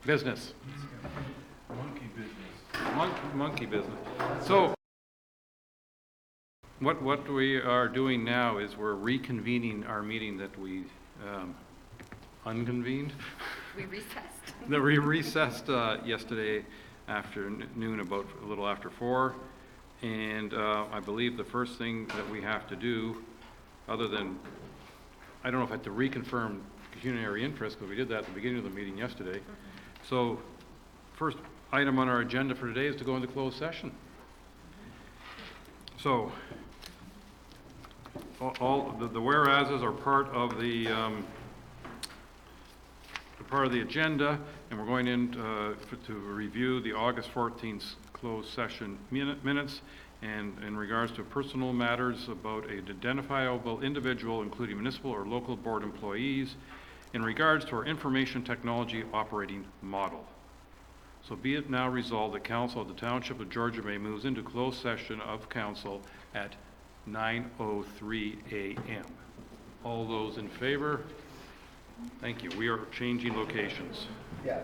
Business. Monkey business. Monkey business. So, what we are doing now is we're reconvening our meeting that we unconvened. We recessed. That we recessed yesterday afternoon, about a little after 4. And I believe the first thing that we have to do, other than, I don't know if I have to reconfirm pecuniary interest, because we did that at the beginning of the meeting yesterday. So, first item on our agenda for today is to go into closed session. So, all the whereases are part of the agenda, and we're going in to review the August 14th closed session minutes, and in regards to personal matters about an identifiable individual, including municipal or local board employees, in regards to our information technology operating model. So be it now resolved that Council of the Township of Georgian Bay moves into closed session of Council at 9:03 a.m. All those in favor? Thank you. We are changing locations. Yeah.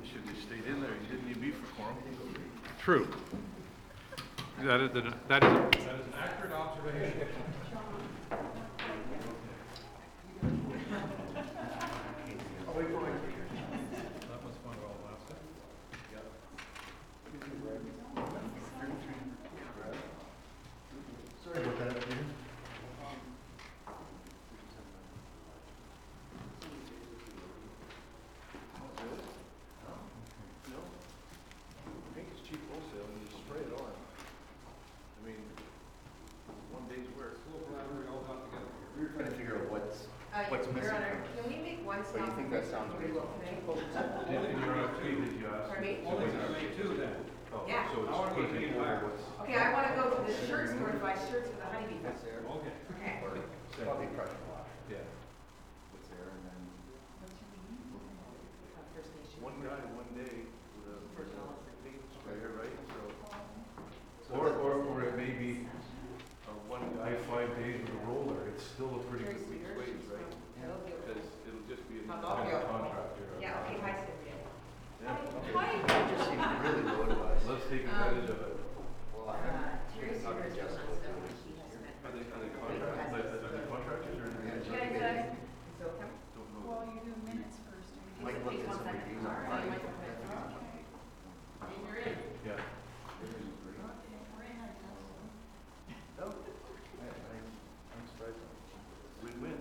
Should have stayed in there, you didn't need me for quorum. True. That is an accurate observation. That was fun all last time. Sorry about that, Peter. No. I think it's cheap wholesale and you just spray it on. I mean, one day's work. We all got together. We were trying to figure out what's Your missing. Honor, can we make one But stop? you think that sounds reasonable? Did you ask? Pardon me? Only gonna make 2 then. Oh, Yeah. so it's putting over what's. Okay, I want to go to the shirt store to buy shirts for the honeybee What's festival. there? Okay. Okay. Or probably crush a lot. Yeah. What's there and then. First Nation. One guy, one day, with a paint sprayer, right? So, Or or it may be one guy, 5 days with a roller. It's still a pretty good week's wage, right? Because it'll just be a contractor. Yeah, okay, hi, Cynthia. Yeah. It just seemed really low to us. Let's take advantage of it. Well, Terry Not Seaver is just still on stuff, and she has met. Are they contractors or? You guys, so come. Don't know. Well, you do minutes first. Mike looked at some reviews on Friday. You're in. Yeah. No. I'm surprised. Win-win.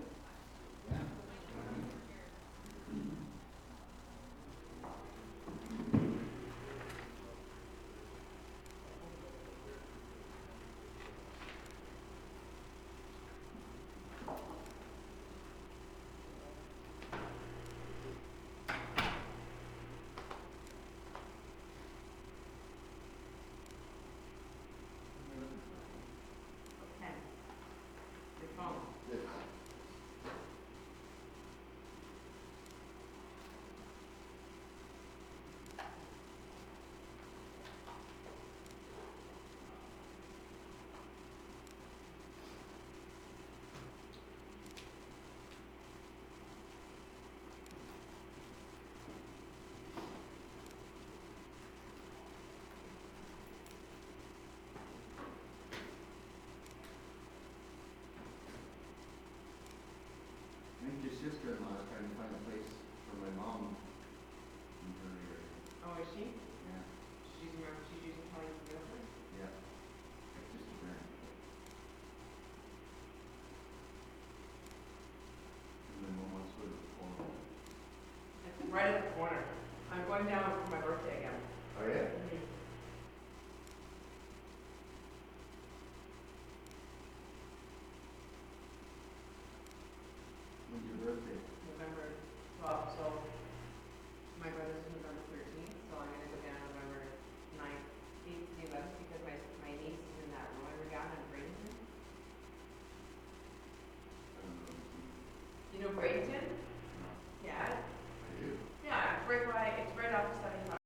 Okay. Your phone. I think your sister-in-law is trying to find a place for my mom in her area. Oh, is she? Yeah, She's using Kelly for real estate? yeah. Like just a grand. And my mom wants to live at the corner. It's right at the corner. I'm going down for my birthday again. Oh, yeah? When's your birthday? November 12th, so my brother's November 13th, so I'm gonna go down November 9th, 8th, 11th, because my niece is in that rowing regatta in Bradenton. I don't know. You know Bradenton? Yeah. I do. Yeah, it's right off the 75.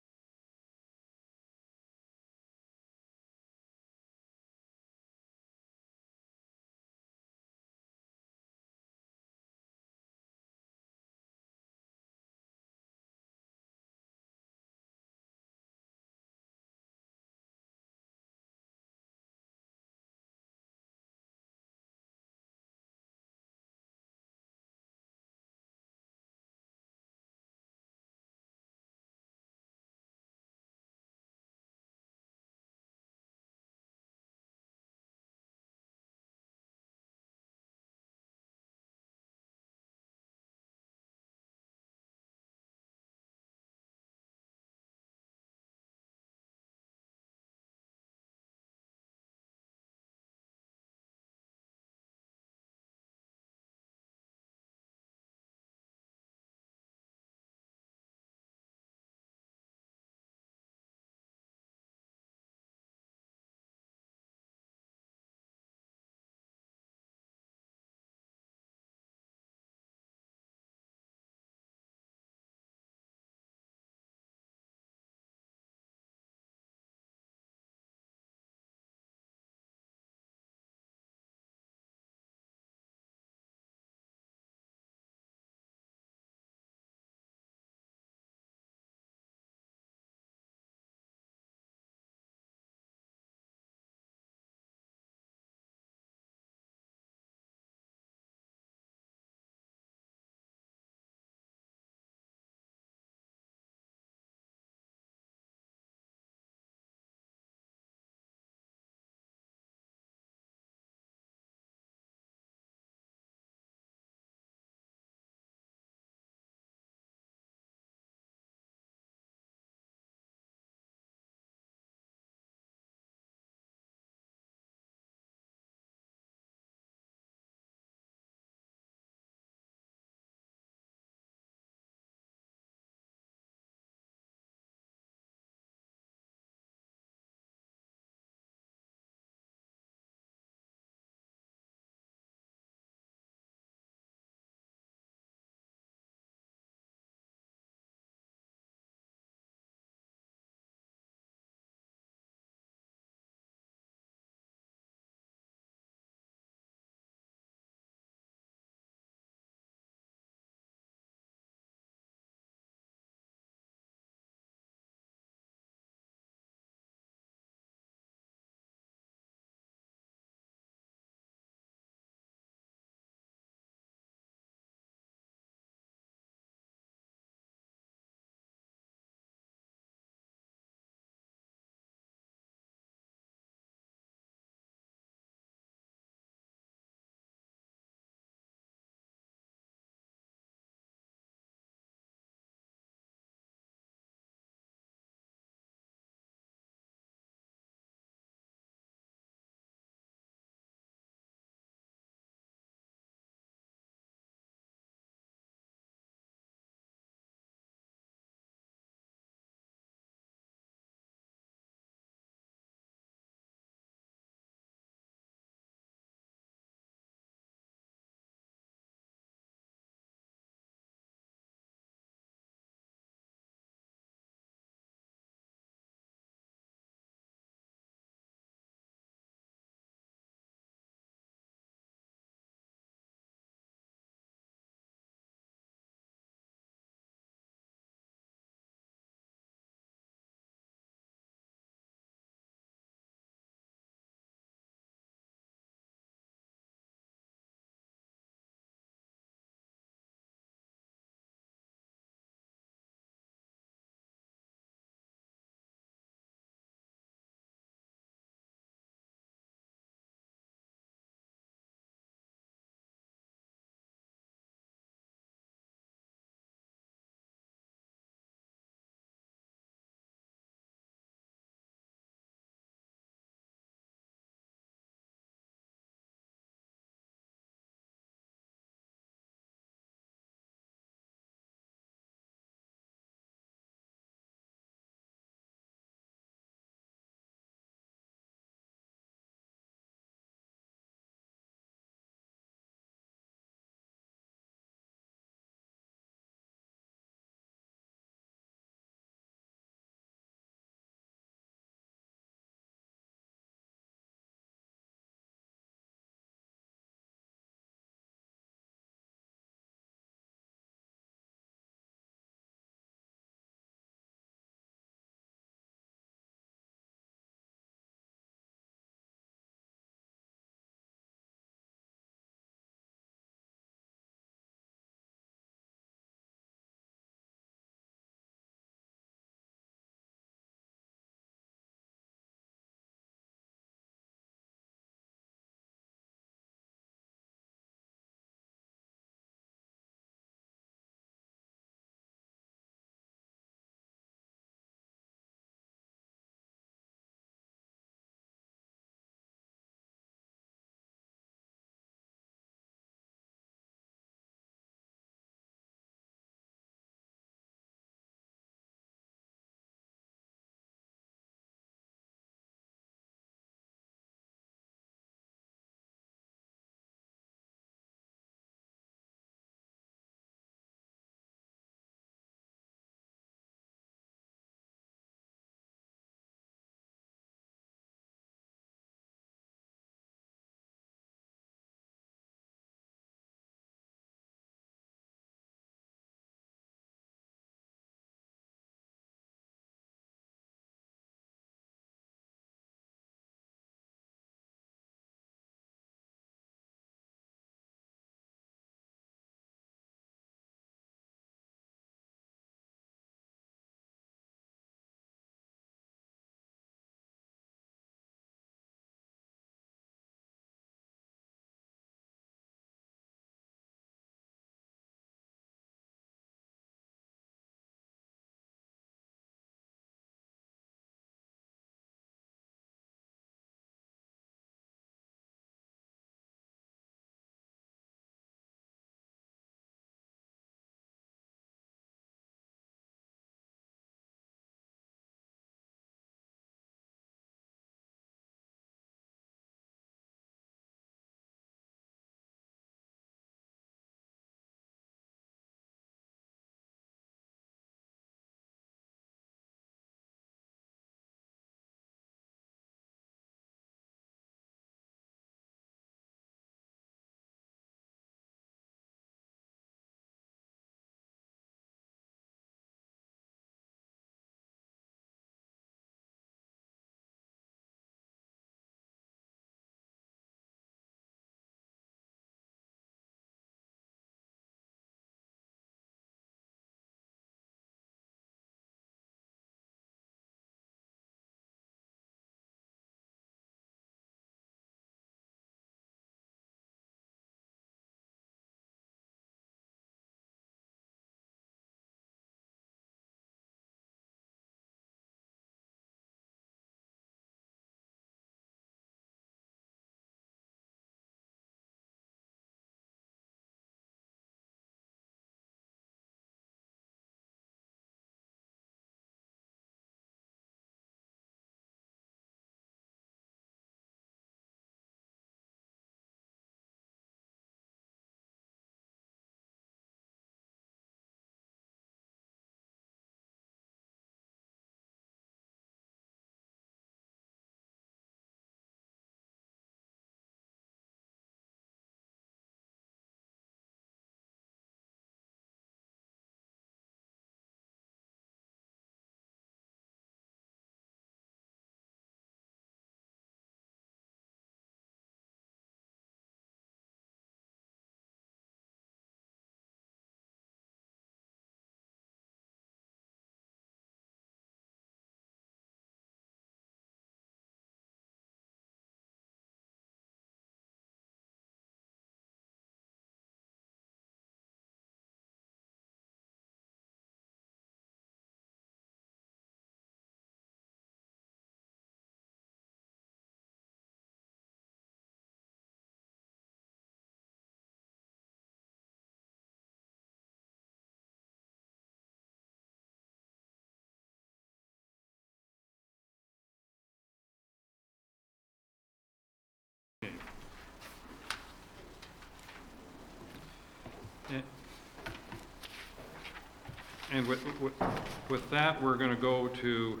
And with that, we're going to go to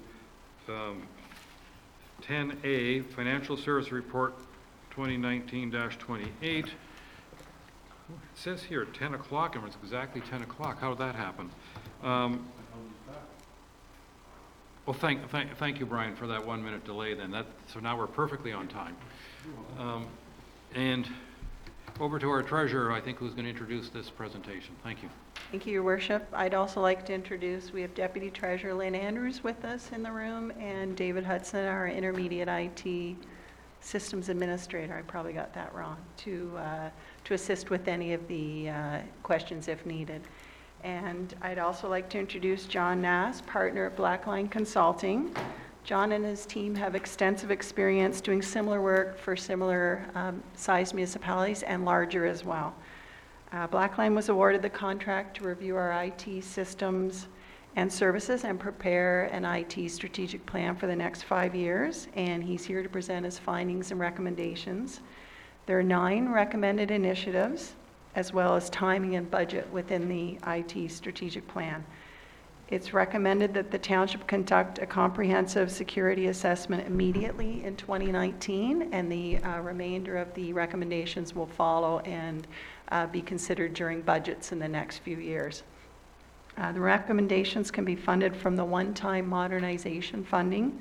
10A, Financial Service Report 2019-28. It says here at 10 o'clock, and it's exactly 10 o'clock. How did that happen? Well, thank you, Brian, for that 1 minute delay then. So now we're perfectly on time. And over to our treasurer, I think, who's going to introduce this presentation. Thank you. Thank you, Your Worship. I'd also like to introduce, we have Deputy Treasurer Lynn Andrews with us in the room, and David Hudson, our Intermediate IT Systems Administrator. I probably got that wrong, to assist with any of the questions if needed. And I'd also like to introduce John Nass, partner at Blackline Consulting. John and his team have extensive experience doing similar work for similar sized municipalities and larger as well. Blackline was awarded the contract to review our IT systems and services and prepare an IT strategic plan for the next 5 years, and he's here to present his findings and recommendations. There are 9 recommended initiatives, as well as timing and budget within the IT strategic plan. It's recommended that the township conduct a comprehensive security assessment immediately in 2019, and the remainder of the recommendations will follow and be considered during budgets in the next few years. The recommendations can be funded from the one-time modernization funding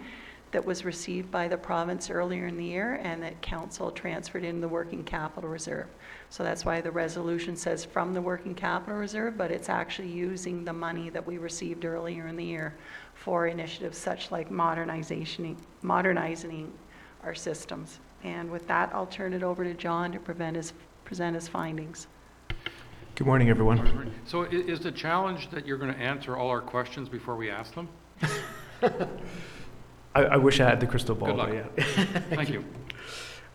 that was received by the province earlier in the year and that council transferred in the working capital reserve. So that's why the resolution says from the working capital reserve, but it's actually using the money that we received earlier in the year for initiatives such like modernizing our systems. And with that, I'll turn it over to John to present his findings. Good morning, everyone. So is the challenge that you're going to answer all our questions before we ask them? I wish I had the crystal ball. Good luck. But yeah. Thank you.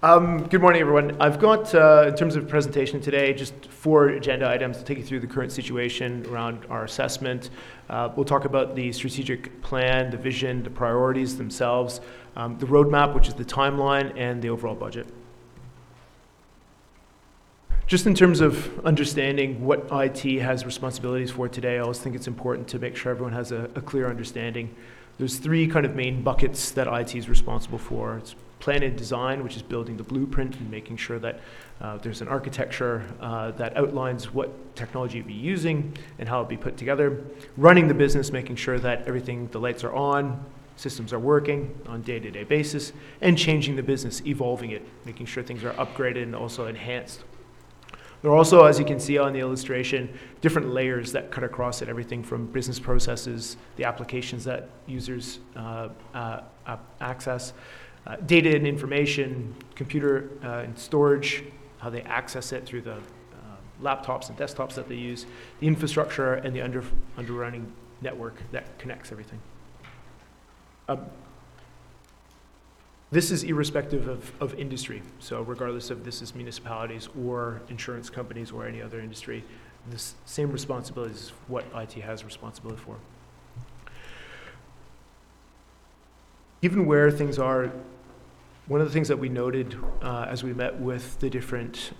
Good morning, everyone. I've got, in terms of presentation today, just 4 agenda items to take you through the current situation around our assessment. We'll talk about the strategic plan, the vision, the priorities themselves, the roadmap, which is the timeline, and the overall budget. Just in terms of understanding what IT has responsibilities for today, I always think it's important to make sure everyone has a clear understanding. There's 3 kind of main buckets that IT is responsible for. It's plan and design, which is building the blueprint and making sure that there's an architecture that outlines what technology you'll be using and how it'll be put together. Running the business, making sure that everything, the lights are on, systems are working on a day-to-day basis, and changing the business, evolving it, making sure things are upgraded and also enhanced. There are also, as you can see on the illustration, different layers that cut across it, everything from business processes, the applications that users access, data and information, computer and storage, how they access it through the laptops and desktops that they use, the infrastructure, and the underrunning network that connects everything. This is irrespective of industry. So regardless of this is municipalities or insurance companies or any other industry, the same responsibility is what IT has responsibility for. Given where things are, one of the things that we noted as we met with the different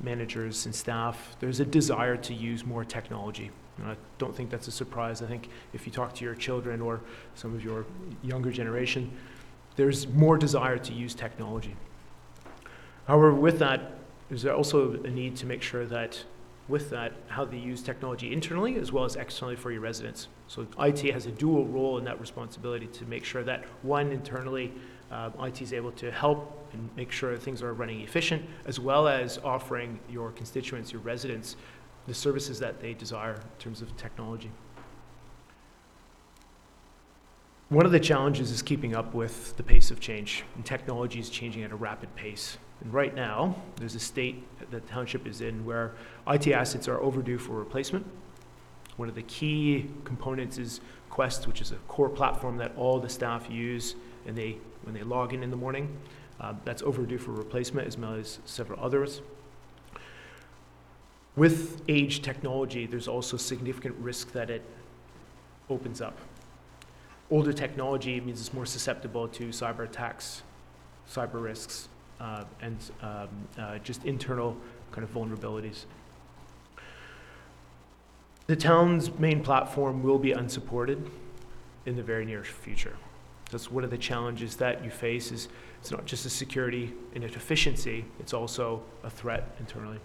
managers and staff, there's a desire to use more technology. And I don't think that's a surprise. I think if you talk to your children or some of your younger generation, there's more desire to use technology. However, with that, there's also a need to make sure that with that, how they use technology internally as well as externally for your residents. So IT has a dual role in that responsibility to make sure that, one, internally, IT is able to help and make sure things are running efficient, as well as offering your constituents, your residents, the services that they desire in terms of technology. One of the challenges is keeping up with the pace of change, and technology is changing at a rapid pace. And right now, there's a state that the township is in where IT assets are overdue for replacement. One of the key components is Quest, which is a core platform that all the staff use and when they log in the morning. That's overdue for replacement, as well as several others. With age technology, there's also significant risk that it opens up. Older technology means it's more susceptible to cyber attacks, cyber risks, and just internal kind of vulnerabilities. The town's main platform will be unsupported in the very near future. That's one of the challenges that you face. Is it's not just a security and an efficiency, it's also a threat internally.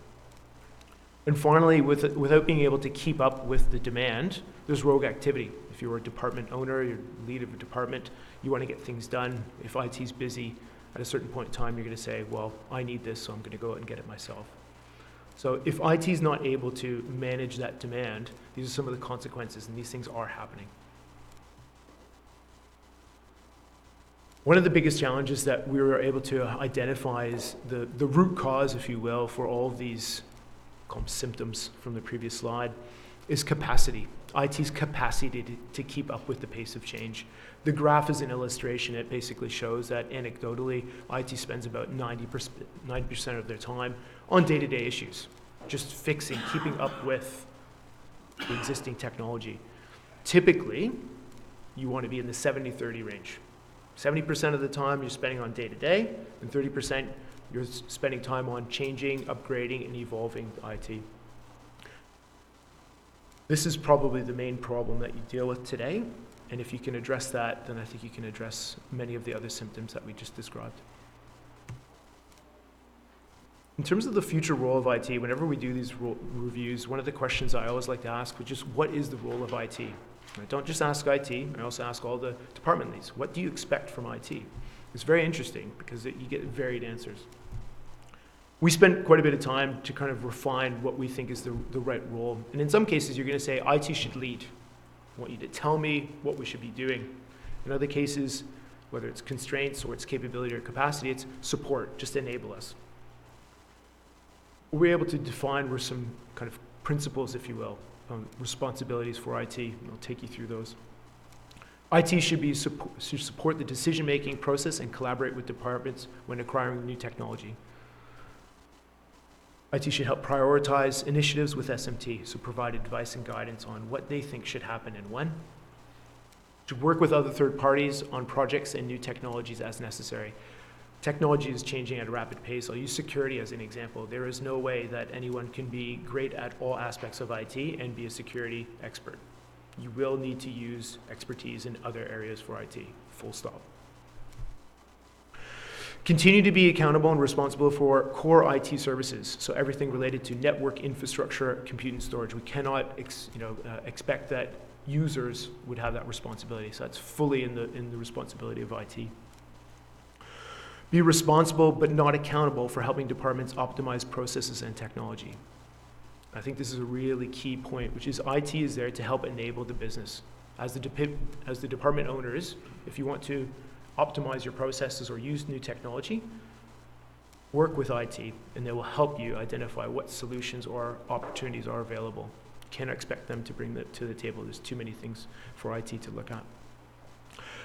And finally, without being able to keep up with the demand, there's rogue activity. If you're a department owner, you're lead of a department, you want to get things done. If IT's busy, at a certain point in time, you're going to say, well, I need this, so I'm going to go out and get it myself. So if IT's not able to manage that demand, these are some of the consequences, and these things are happening. One of the biggest challenges that we were able to identify is the root cause, if you will, for all of these symptoms from the previous slide, is capacity. IT's capacity to keep up with the pace of change. The graph is an illustration. It basically shows that anecdotally, IT spends about 90% of their time on day-to-day issues, just fixing, keeping up with the existing technology. Typically, you want to be in the 70-30 range. 70% of the time you're spending on day-to-day, and 30% you're spending time on changing, upgrading, and evolving IT. This is probably the main problem that you deal with today, and if you can address that, then I think you can address many of the other symptoms that we just described. In terms of the future role of IT, whenever we do these reviews, one of the questions I always like to ask is just, what is the role of IT? I don't just ask IT, I also ask all the department leads, what do you expect from IT? It's very interesting because you get varied answers. We spent quite a bit of time to kind of refine what we think is the right role. And in some cases, you're going to say IT should lead. I want you to tell me what we should be doing. In other cases, whether it's constraints or it's capability or capacity, it's support, just enable us. What we're able to define were some kind of principles, if you will, responsibilities for IT, and I'll take you through those. IT should support the decision-making process and collaborate with departments when acquiring new technology. IT should help prioritize initiatives with SMT, so provide advice and guidance on what they think should happen and when. Should work with other third parties on projects and new technologies as necessary. Technology is changing at a rapid pace. I'll use security as an example. There is no way that anyone can be great at all aspects of IT and be a security expert. You will need to use expertise in other areas for IT, full stop. Continue to be accountable and responsible for core IT services, so everything related to network infrastructure, compute and storage. We cannot expect that users would have that responsibility, so that's fully in the responsibility of IT. Be responsible but not accountable for helping departments optimize processes and technology. I think this is a really key point, which is IT is there to help enable the business. As the department owners, if you want to optimize your processes or use new technology, work with IT, and they will help you identify what solutions or opportunities are available. You can't expect them to bring that to the table. There's too many things for IT to look at.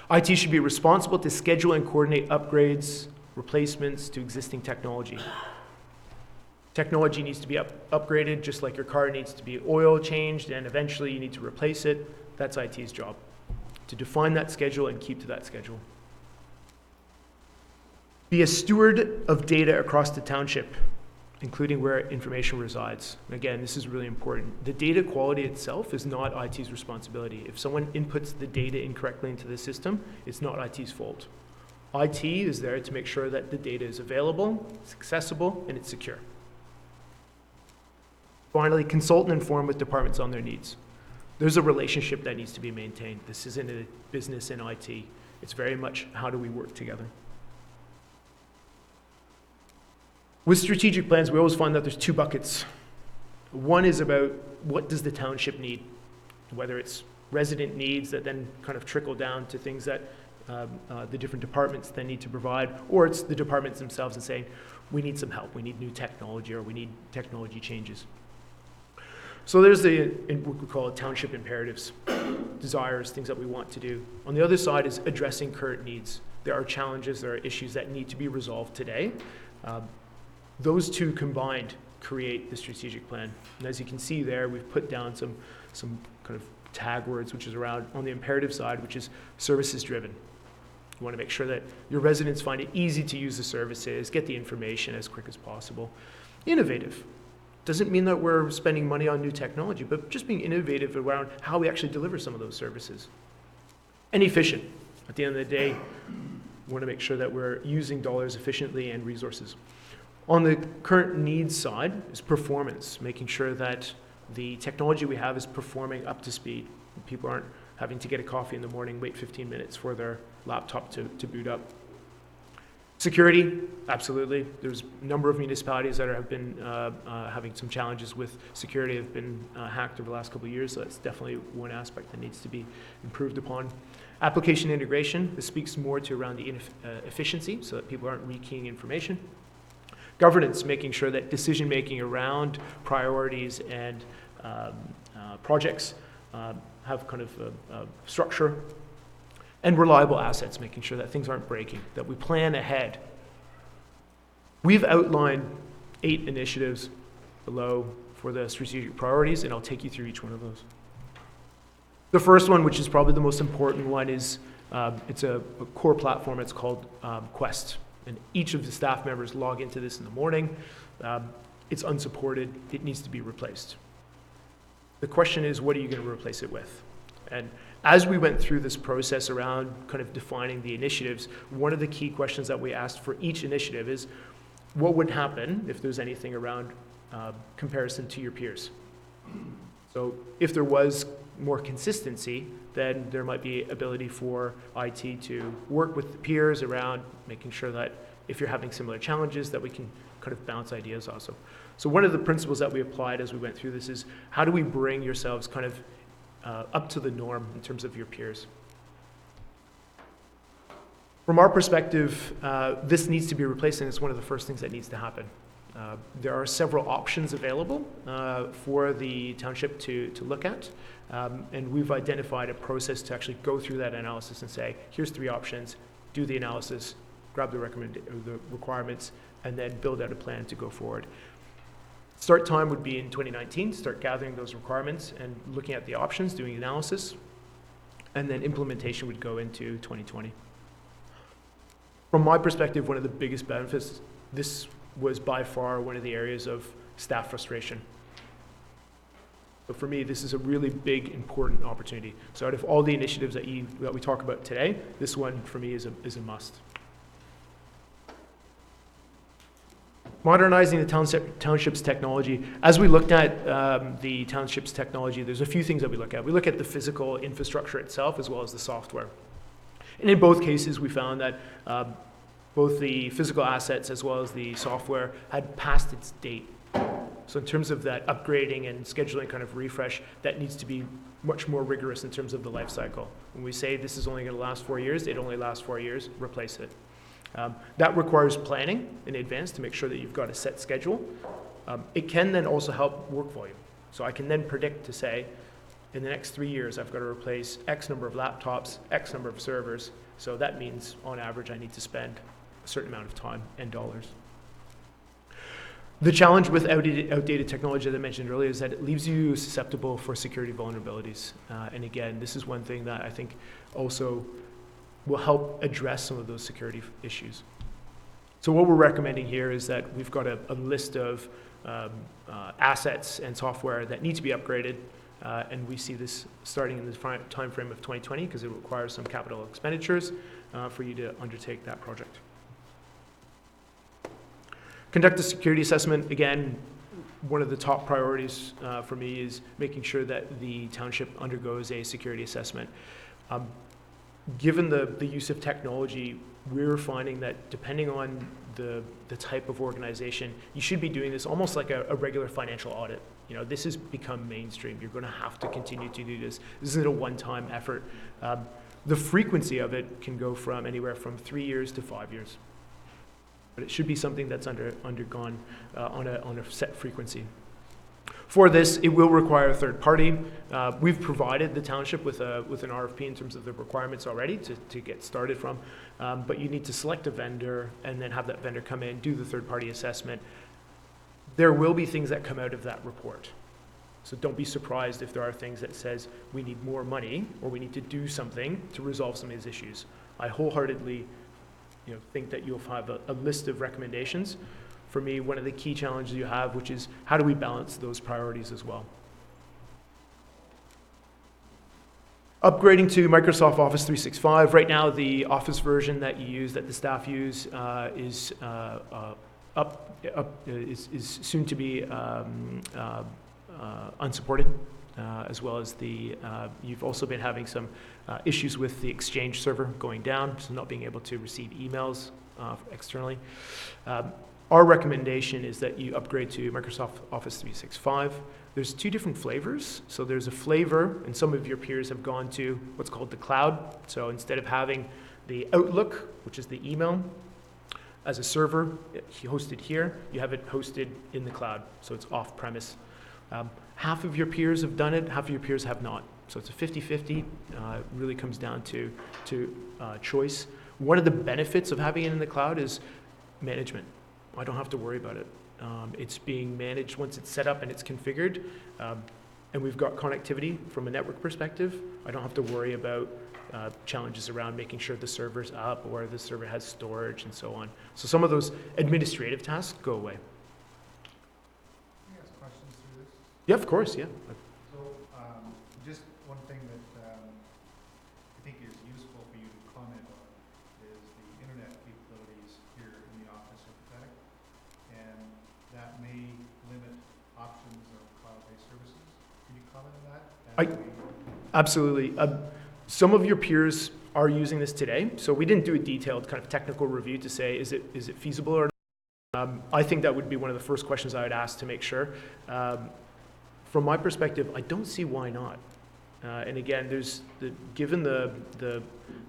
IT should be responsible to schedule and coordinate upgrades, replacements to existing technology. Technology needs to be upgraded, just like your car needs to be oil changed, and eventually you need to replace it. That's IT's job, to define that schedule and keep to that schedule. Be a steward of data across the township, including where information resides. Again, this is really important. The data quality itself is not IT's responsibility. If someone inputs the data incorrectly into the system, it's not IT's fault. IT is there to make sure that the data is available, it's accessible, and it's secure. Finally, consult and inform with departments on their needs. There's a relationship that needs to be maintained. This isn't a business in IT. It's very much how do we work together. With strategic plans, we always find that there's two buckets. One is about what does the township need, whether it's resident needs that then kind of trickle down to things that the different departments then need to provide, or it's the departments themselves and saying, we need some help, we need new technology, or we need technology changes. So there's what we call Township Imperatives, desires, things that we want to do. On the other side is addressing current needs. There are challenges, there are issues that need to be resolved today. Those two combined create the strategic plan. And as you can see there, we've put down some kind of tag words, which is around on the imperative side, which is services driven. You want to make sure that your residents find it easy to use the services, get the information as quick as possible. Innovative. Doesn't mean that we're spending money on new technology, but just being innovative around how we actually deliver some of those services. And efficient. At the end of the day, we want to make sure that we're using dollars efficiently and resources. On the current needs side is performance, making sure that the technology we have is performing up to speed. People aren't having to get a coffee in the morning, wait 15 minutes for their laptop to boot up. Security, absolutely. There's a number of municipalities that have been having some challenges with security, have been hacked over the last couple of years, so that's definitely one aspect that needs to be improved upon. Application integration, this speaks more to around the efficiency, so that people aren't rekeying information. Governance, making sure that decision-making around priorities and projects have kind of a structure. And reliable assets, making sure that things aren't breaking, that we plan ahead. We've outlined 8 initiatives below for the strategic priorities, and I'll take you through each one of those. The first one, which is probably the most important one, is it's a core platform. It's called Quest, and each of the staff members log into this in the morning. It's unsupported. It needs to be replaced. The question is, what are you going to replace it with? And as we went through this process around kind of defining the initiatives, one of the key questions that we asked for each initiative is, what would happen if there's anything around comparison to your peers? So if there was more consistency, then there might be ability for IT to work with the peers around making sure that if you're having similar challenges, that we can kind of bounce ideas also. So one of the principles that we applied as we went through this is, how do we bring yourselves kind of up to the norm in terms of your peers? From our perspective, this needs to be replaced, and it's one of the first things that needs to happen. There are several options available for the township to look at, and we've identified a process to actually go through that analysis and say, here's 3 options, do the analysis, grab the requirements, and then build out a plan to go forward. Start time would be in 2019, start gathering those requirements and looking at the options, doing analysis, and then implementation would go into 2020. From my perspective, one of the biggest benefits, this was by far one of the areas of staff frustration. So for me, this is a really big, important opportunity. So out of all the initiatives that we talk about today, this one for me is a must. Modernizing the township's technology. As we looked at the township's technology, there's a few things that we look at. We look at the physical infrastructure itself as well as the software. And in both cases, we found that both the physical assets as well as the software had passed its date. So in terms of that upgrading and scheduling kind of refresh, that needs to be much more rigorous in terms of the life cycle. When we say this is only going to last 4 years, it only lasts 4 years, replace it. That requires planning in advance to make sure that you've got a set schedule. It can then also help work volume. So I can then predict to say, in the next 3 years, I've got to replace X number of laptops, X number of servers. So that means, on average, I need to spend a certain amount of time and dollars. The challenge with outdated technology that I mentioned earlier is that it leaves you susceptible for security vulnerabilities. And again, this is one thing that I think also will help address some of those security issues. So what we're recommending here is that we've got a list of assets and software that need to be upgraded, and we see this starting in the time frame of 2020 because it requires some capital expenditures for you to undertake that project. Conduct a security assessment. Again, one of the top priorities for me is making sure that the township undergoes a security assessment. Given the use of technology, we're finding that depending on the type of organization, you should be doing this almost like a regular financial audit. You know, this has become mainstream. You're going to have to continue to do this. This isn't a one-time effort. The frequency of it can go from anywhere from 3 years to 5 years. But it should be something that's undergone on a set frequency. For this, it will require a third party. We've provided the township with an RFP in terms of the requirements already to get started from, but you need to select a vendor and then have that vendor come in, do the third party assessment. There will be things that come out of that report. So don't be surprised if there are things that says we need more money or we need to do something to resolve some of these issues. I wholeheartedly think that you'll have a list of recommendations for me, one of the key challenges you have, which is how do we balance those priorities as well? Upgrading to Microsoft Office 365. Right now, the Office version that you use, that the staff use, is soon to be unsupported, as well as you've also been having some issues with the Exchange server going down, so not being able to receive emails externally. Our recommendation is that you upgrade to Microsoft Office 365. There's two different flavors. So there's a flavor, and some of your peers have gone to what's called the cloud. So instead of having the Outlook, which is the email, as a server hosted here, you have it hosted in the cloud. So it's off-premise. Half of your peers have done it, half of your peers have not. So it's a 50-50. It really comes down to choice. One of the benefits of having it in the cloud is management. I don't have to worry about it. It's being managed once it's set up and it's configured, and we've got connectivity from a network perspective. I don't have to worry about challenges around making sure the server's up or the server has storage and so on. So some of those administrative tasks go away. Can I ask questions through this? Yeah, of course, yeah. So, just one thing that I think is useful for you to comment on is the internet capabilities here in the Office of Pathetic, and that may limit options of cloud-based services. Can you comment on that? Absolutely. Some of your peers are using this today, so we didn't do a detailed kind of technical review to say, is it feasible or not? I think that would be one of the first questions I would ask to make sure. From my perspective, I don't see why not. And again, given the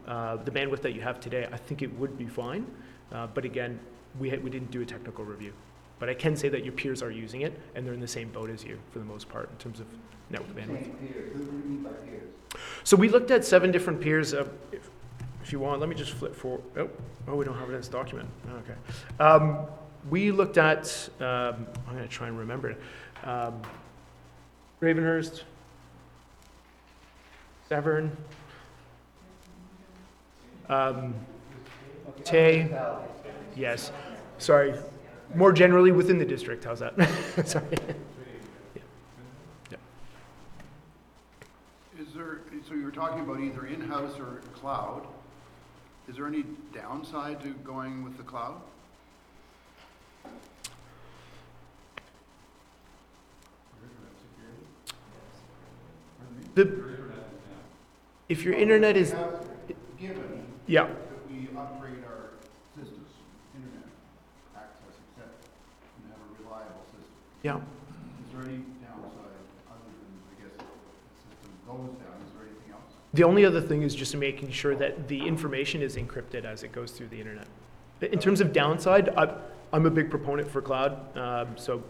bandwidth that you have today, I think it would be fine. But again, we didn't do a technical review. But I can say that your peers are using it, and they're in the same boat as you for the most part in terms of network bandwidth. Peers, who do you mean by peers? So we looked at 7 different peers. If you want, let me just flip forward. Oh, we don't have it in this document. Okay. We looked at, I'm going to try and remember it. Ravenhurst, Severn, Tay, yes. Sorry. More generally within the district. How's that? Sorry. Yeah. Is there, so you were talking about either in-house or cloud. Is there any downside to going with the cloud? If your internet is, Given yeah. that we upgrade our systems, internet access, etc., and have a reliable system, Yeah. is there any downside other than, I guess, the system goes down? Is there anything else? The only other thing is just making sure that the information is encrypted as it goes through the internet. In terms of downside, I'm a big proponent for cloud, so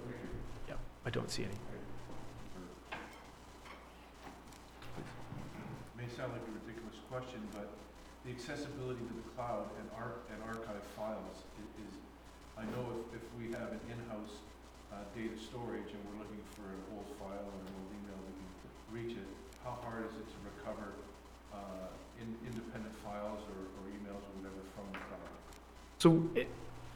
yeah, I don't see any. May sound like a ridiculous question, but the accessibility to the cloud and archive files is, I know if we have an in-house data storage and we're looking for an old file or an old email, we can reach it. How hard is it to recover independent files or emails or whatever from the cloud? So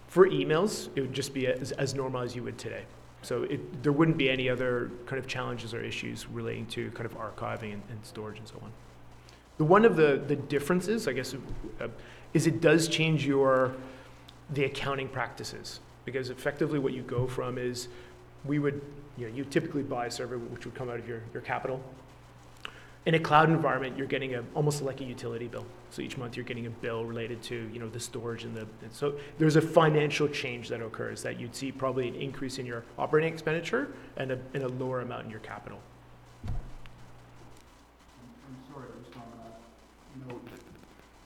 for emails, it would just be as normal as you would today. So there wouldn't be any other kind of challenges or issues relating to kind of archiving and storage and so on. One of the differences, I guess, is it does change the accounting practices, because effectively what you go from is you typically buy a server which would come out of your capital. In a cloud environment, you're getting almost like a utility bill. So each month you're getting a bill related to the storage and so there's a financial change that occurs that you'd see probably an increase in your operating expenditure and a lower amount in your capital. I'm sorry, just on that.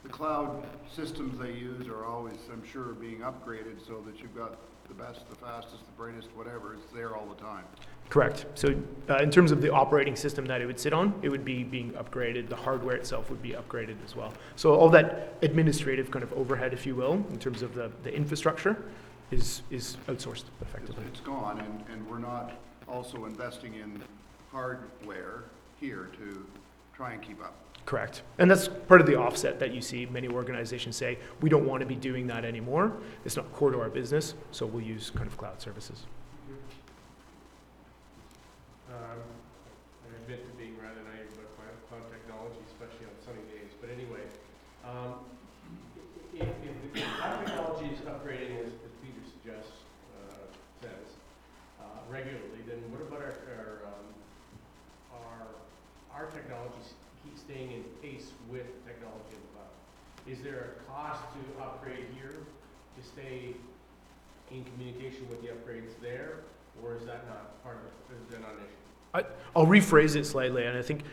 The cloud systems they use are always, I'm sure, being upgraded so that you've got the best, the fastest, the brightest, whatever. It's there all the time. Correct. So in terms of the operating system that it would sit on, it would be being upgraded. The hardware itself would be upgraded as well. So all that administrative kind of overhead, if you will, in terms of the infrastructure is outsourced effectively. It's gone, and we're not also investing in hardware here to try and keep up. Correct. And that's part of the offset that you see many organizations say, we don't want to be doing that anymore. It's not core to our business, so we'll use kind of cloud services. I admit to being rather naive about cloud technology, especially on sunny days. But anyway, if the cloud technology is upgrading, as Peter suggests, says, regularly, then what about our technologies keep staying in pace with technology in the cloud? Is there a cost to upgrade here to stay in communication with the upgrades there, or is that not part of it? Is that not an issue? I'll rephrase it slightly, and I think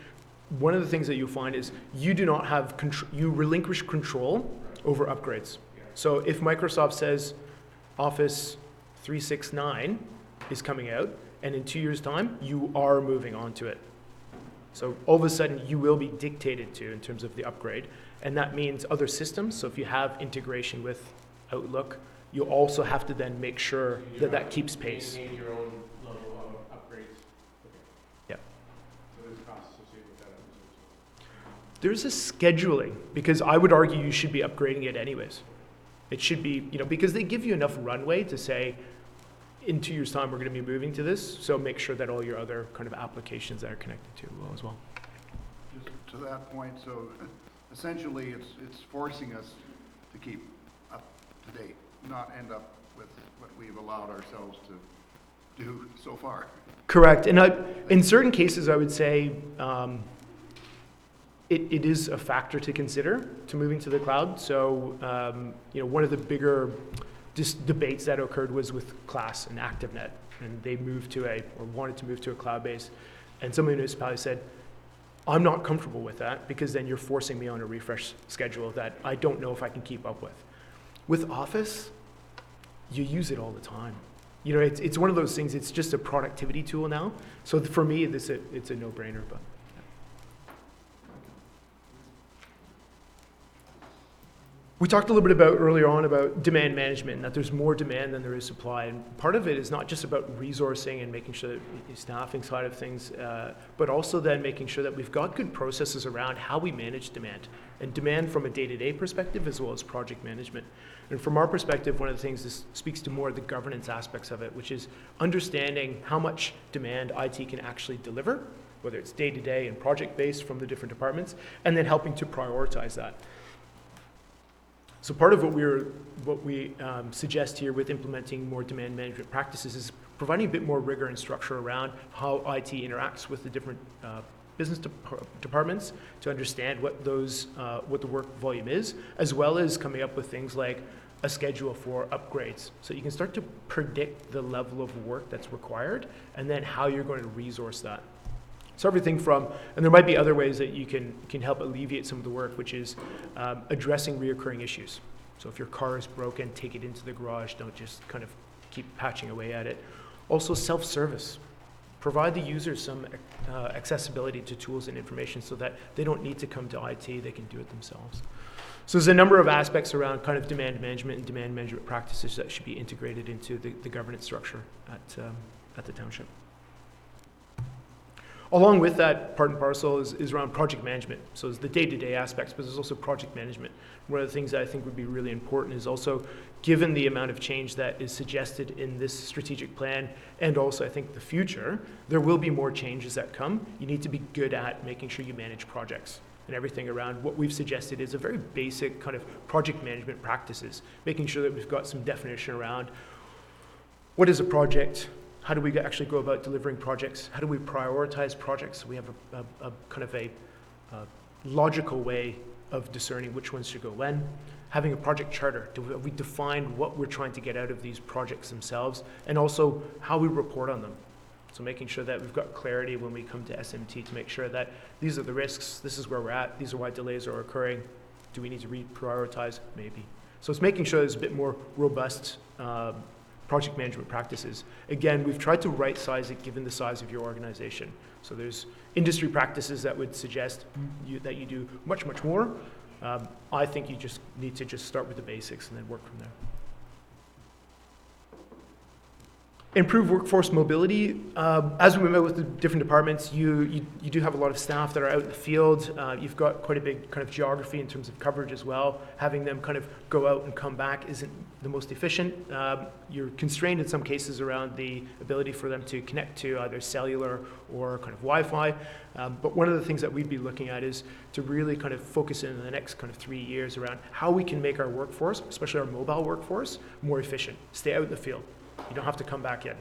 one of the things that you'll find is you do not have control, you relinquish control over upgrades. Yeah. So if Microsoft says Office 369 is coming out, and in 2 years' time, you are moving on to it. So all of a sudden, you will be dictated to in terms of the upgrade, and that means other systems. So if you have integration with Outlook, you also have to then make sure that that keeps pace. Maintain your own level of upgrades. Okay. Yeah. So there's costs associated with that, I presume. There's a scheduling, because I would argue you should be upgrading it anyways. It should be, because they give you enough runway to say, in 2 years' time, we're going to be moving to this, so make sure that all your other kind of applications that are connected to it will as well. Just to that point, so essentially it's forcing us to keep up to date, not end up with what we've allowed ourselves to do so far. Correct. And in certain cases, I would say it is a factor to consider to moving to the cloud. So, one of the bigger debates that occurred was with Class and ActiveNet, and they wanted to move to a cloud base. And some municipalities said, I'm not comfortable with that because then you're forcing me on a refresh schedule that I don't know if I can keep up with. With Office, you use it all the time. It's one of those things, it's just a productivity tool now. So for me, it's a no-brainer. But we talked a little bit earlier on about demand management, and that there's more demand than there is supply. And part of it is not just about resourcing and making sure that the staffing side of things, but also then making sure that we've got good processes around how we manage demand. And demand from a day-to-day perspective as well as project management. And from our perspective, one of the things this speaks to more of the governance aspects of it, which is understanding how much demand IT can actually deliver, whether it's day-to-day and project-based from the different departments, and then helping to prioritize that. So part of what we suggest here with implementing more demand management practices is providing a bit more rigor and structure around how IT interacts with the different business departments to understand what the work volume is, as well as coming up with things like a schedule for upgrades. So you can start to predict the level of work that's required and then how you're going to resource that. So everything from, and there might be other ways that you can help alleviate some of the work, which is addressing reoccurring issues. So if your car is broken, take it into the garage, don't just kind of keep patching away at it. Also self-service. Provide the users some accessibility to tools and information so that they don't need to come to IT, they can do it themselves. So there's a number of aspects around kind of demand management and demand management practices that should be integrated into the governance structure at the township. Along with that, part and parcel is around project management. So it's the day-to-day aspects, but there's also project management. One of the things that I think would be really important is also, given the amount of change that is suggested in this strategic plan, and also I think the future, there will be more changes that come. You need to be good at making sure you manage projects. And everything around what we've suggested is a very basic kind of project management practices, making sure that we've got some definition around what is a project. How do we actually go about delivering projects? How do we prioritize projects? We have a kind of a logical way of discerning which ones should go when. Having a project charter, do we define what we're trying to get out of these projects themselves, and also how we report on them. So making sure that we've got clarity when we come to SMT to make sure that these are the risks, this is where we're at, these are why delays are occurring. Do we need to reprioritize? Maybe. So it's making sure there's a bit more robust project management practices. Again, we've tried to right-size it given the size of your organization. So there's industry practices that would suggest that you do much, much more. I think you just need to just start with the basics and then work from there. Improve workforce mobility. As we met with the different departments, you do have a lot of staff that are out in the field. You've got quite a big kind of geography in terms of coverage as well. Having them kind of go out and come back isn't the most efficient. You're constrained in some cases around the ability for them to connect to either cellular or kind of Wi-Fi. But one of the things that we'd be looking at is to really kind of focus in the next kind of 3 years around how we can make our workforce, especially our mobile workforce, more efficient. Stay out in the field. You don't have to come back in.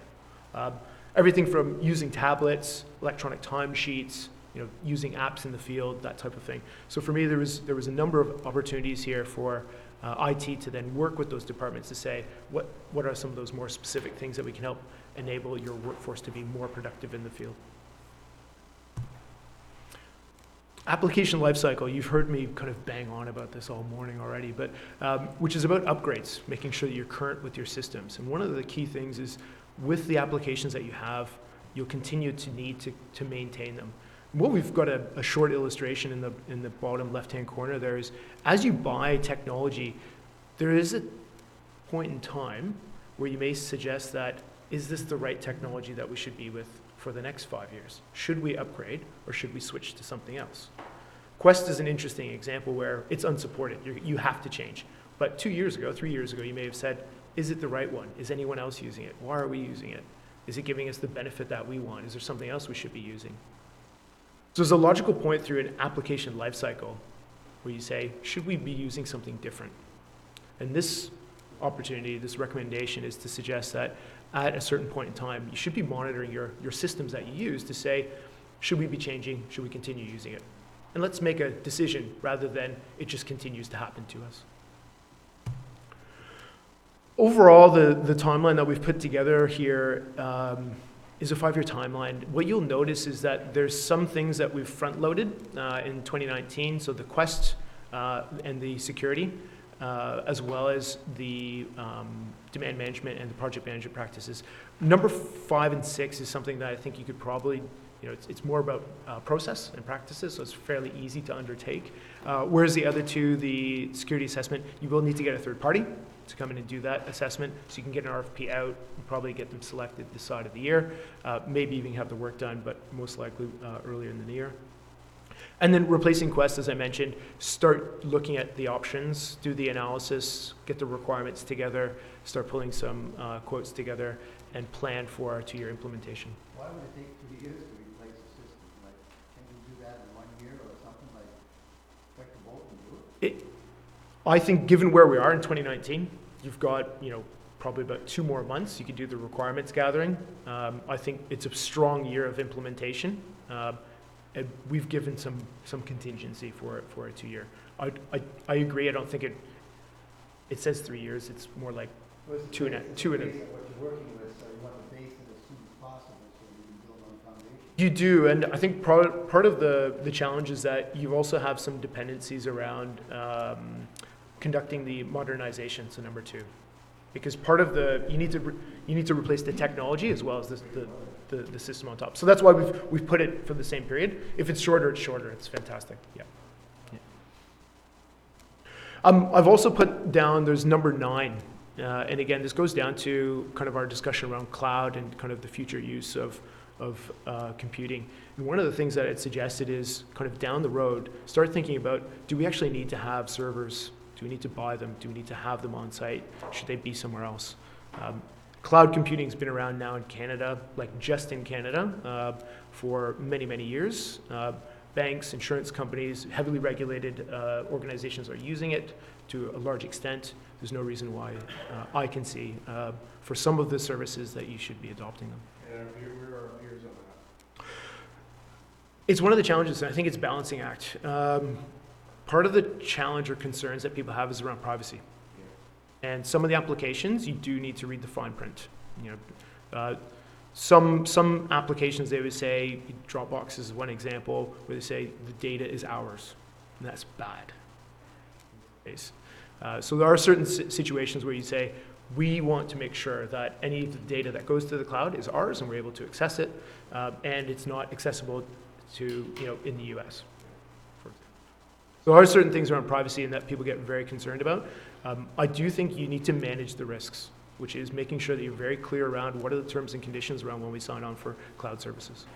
Everything from using tablets, electronic timesheets, using apps in the field, that type of thing. So for me, there was a number of opportunities here for IT to then work with those departments to say, what are some of those more specific things that we can help enable your workforce to be more productive in the field. Application lifecycle, you've heard me kind of bang on about this all morning already, but which is about upgrades, making sure that you're current with your systems. And one of the key things is with the applications that you have, you'll continue to need to maintain them. What we've got a short illustration in the bottom left-hand corner there is, as you buy technology, there is a point in time where you may suggest that, is this the right technology that we should be with for the next 5 years? Should we upgrade or should we switch to something else? Quest is an interesting example where it's unsupported. You have to change. But 2 years ago, 3 years ago, you may have said, is it the right one? Is anyone else using it? Why are we using it? Is it giving us the benefit that we want? Is there something else we should be using? So there's a logical point through an application lifecycle where you say, should we be using something different? And this opportunity, this recommendation is to suggest that at a certain point in time, you should be monitoring your systems that you use to say, should we be changing? Should we continue using it? And let's make a decision rather than it just continues to happen to us. Overall, the timeline that we've put together here is a 5-year timeline. What you'll notice is that there's some things that we've front-loaded in 2019, so the Quest and the security, as well as the demand management and the project management practices. Number 5 and 6 is something that I think you could probably, it's more about process and practices, so it's fairly easy to undertake. Whereas the other two, the security assessment, you will need to get a third party to come in and do that assessment, so you can get an RFP out and probably get them selected this side of the year, maybe even have the work done, but most likely earlier in the year. And then replacing Quest, as I mentioned, start looking at the options, do the analysis, get the requirements together, start pulling some quotes together, and plan for our 2-year implementation. Why would it take 2 years to replace a system? Like, can you do that in 1 year or something, like, click the bolt and do it? I think given where we are in 2019, you've got, probably about 2 more months. You could do the requirements gathering. I think it's a strong year of implementation. And we've given some contingency for a 2-year. I agree. I don't think it says 3 years. It's more like two and a. What you're working with, so you want to base it as soon as possible so you can build on foundation. You do, and I think part of the challenge is that you also have some dependencies around conducting the modernization. So number 2, because part of you need to replace the technology as well as the system on top. So that's why we've put it for the same period. If it's shorter, it's shorter. It's fantastic. Yeah. I've also put down, there's number 9. And again, this goes down to kind of our discussion around cloud and kind of the future use of computing. And one of the things that I'd suggested is kind of down the road, start thinking about, do we actually need to have servers? Do we need to buy them? Do we need to have them on site? Should they be somewhere else? Cloud computing's been around now in Canada, like just in Canada, for many, many years. Banks, insurance companies, heavily regulated organizations are using it to a large extent. There's no reason why I can see for some of the services that you should be adopting them. And where are our peers on that? It's one of the challenges, and I think it's a balancing act. Part of the challenge or concerns that people have is around privacy. And some of the applications, you do need to read the fine print. Some applications, they would say, Dropbox is one example, where they say the data is ours, and that's bad. So there are certain situations where you say, we want to make sure that any of the data that goes to the cloud is ours, and we're able to access it, and it's not accessible to, in the US. So there are certain things around privacy and that people get very concerned about. I do think you need to manage the risks. which is making sure that you're very clear around what are the terms and conditions around when we sign on for cloud services.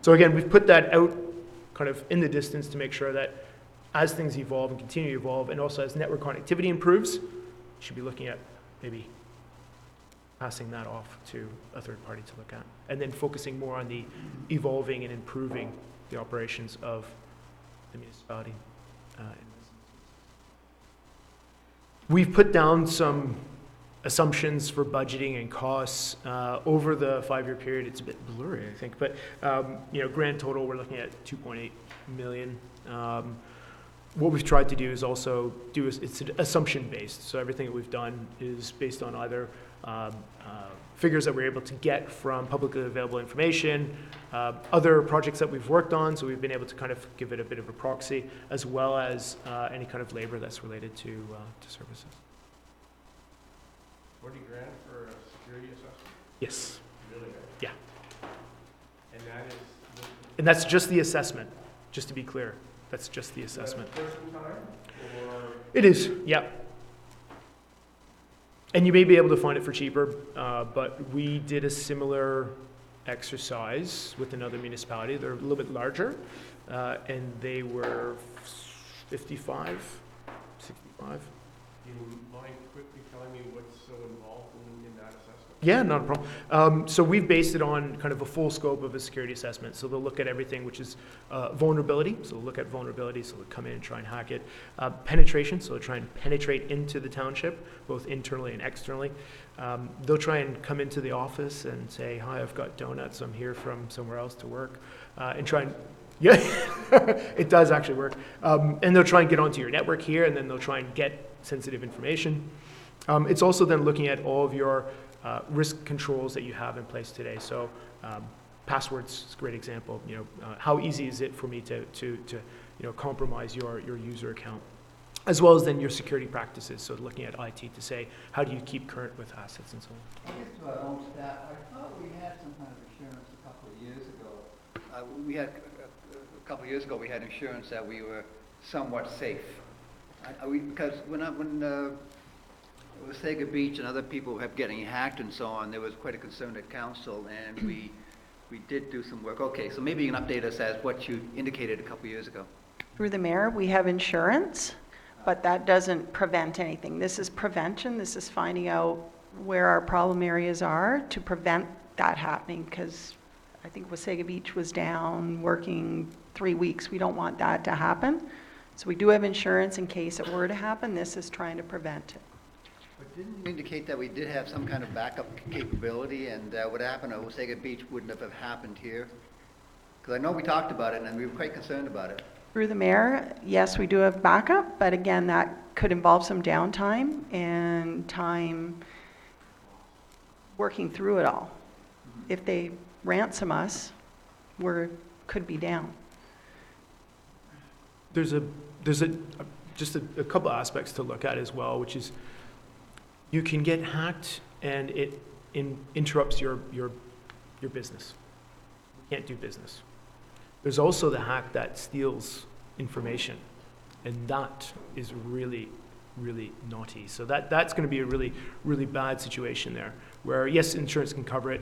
So again, we've put that out kind of in the distance to make sure that as things evolve and continue to evolve, and also as network connectivity improves, you should be looking at maybe passing that off to a third party to look at, and then focusing more on the evolving and improving the operations of the municipality. We've put down some assumptions for budgeting and costs over the 5-year period. It's a bit blurry, I think, but grand total, we're looking at 2.8 million. What we've tried to do is also it's assumption based. So everything that we've done is based on either figures that we're able to get from publicly available information, other projects that we've worked on, so we've been able to kind of give it a bit of a proxy, as well as any kind of labor that's related to services. 40 grand for a security assessment? Yes. Really? Yeah. And that is? And that's just the assessment, just to be clear. That's just the assessment. Person time, or? It is, yeah. And you may be able to find it for cheaper, but we did a similar exercise with another municipality. They're a little bit larger, and they were 55, 65. Do you mind quickly telling me what's so involved in that assessment? Yeah, not a problem. So we've based it on kind of a full scope of a security assessment. So they'll look at everything, which is vulnerability. So they'll look at vulnerability, so they'll come in and try and hack it. Penetration, so they'll try and penetrate into the township, both internally and externally. They'll try and come into the office and say, hi, I've got donuts, I'm here from somewhere else to work, and try and, yeah, it does actually work. And they'll try and get onto your network here, and then they'll try and get sensitive information. It's also then looking at all of your risk controls that you have in place today. So passwords is a great example. How easy is it for me to compromise your user account, as well as then your security practices. So looking at IT to say, how do you keep current with assets and so on. I guess to our own staff, I thought we had some kind of insurance a couple of years ago. A couple of years ago, we had insurance that we were somewhat safe. Because when it was Sega Beach and other people kept getting hacked and so on, there was quite a concern at council, and we did do some work. Okay, so maybe you can update us as what you indicated a couple of years ago. Through the mayor, we have insurance, but that doesn't prevent anything. This is prevention. This is finding out where our problem areas are to prevent that happening, because I think Wasaga Beach was down working 3 weeks. We don't want that to happen. So we do have insurance in case it were to happen. This is trying to prevent it. But didn't you indicate that we did have some kind of backup capability, and what happened at Wasaga Beach wouldn't have happened here? Because I know we talked about it, and we were quite concerned about it. Through the mayor, yes, we do have backup, but again, that could involve some downtime and time working through it all. If they ransom us, could be down. There's just a couple aspects to look at as well, which is you can get hacked and it interrupts your business. You can't do business. There's also the hack that steals information, and that is really, really naughty. So that's going to be a really, really bad situation there, where yes, insurance can cover it.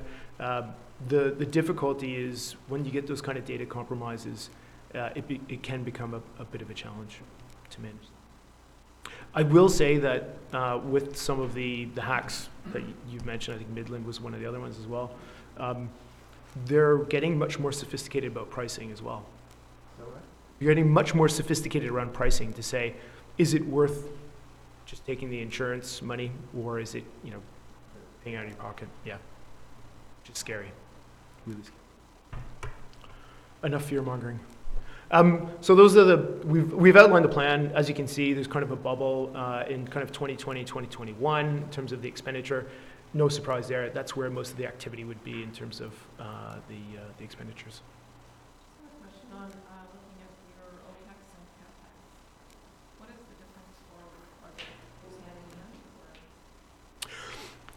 The difficulty is when you get those kind of data compromises, it can become a bit of a challenge to manage. I will say that with some of the hacks that you've mentioned, I think Midland was one of the other ones as well, they're getting much more sophisticated about pricing as well. You're getting much more sophisticated around pricing to say, is it worth just taking the insurance money, or is it, paying out of your pocket? Yeah, just scary, really scary. Enough fear mongering. So those are we've outlined the plan. As you can see, there's kind of a bubble in kind of 2020, 2021 in terms of the expenditure. No surprise there. That's where most of the activity would be in terms of the expenditures. Question on looking at your OPEX and CapEx. What is the difference for those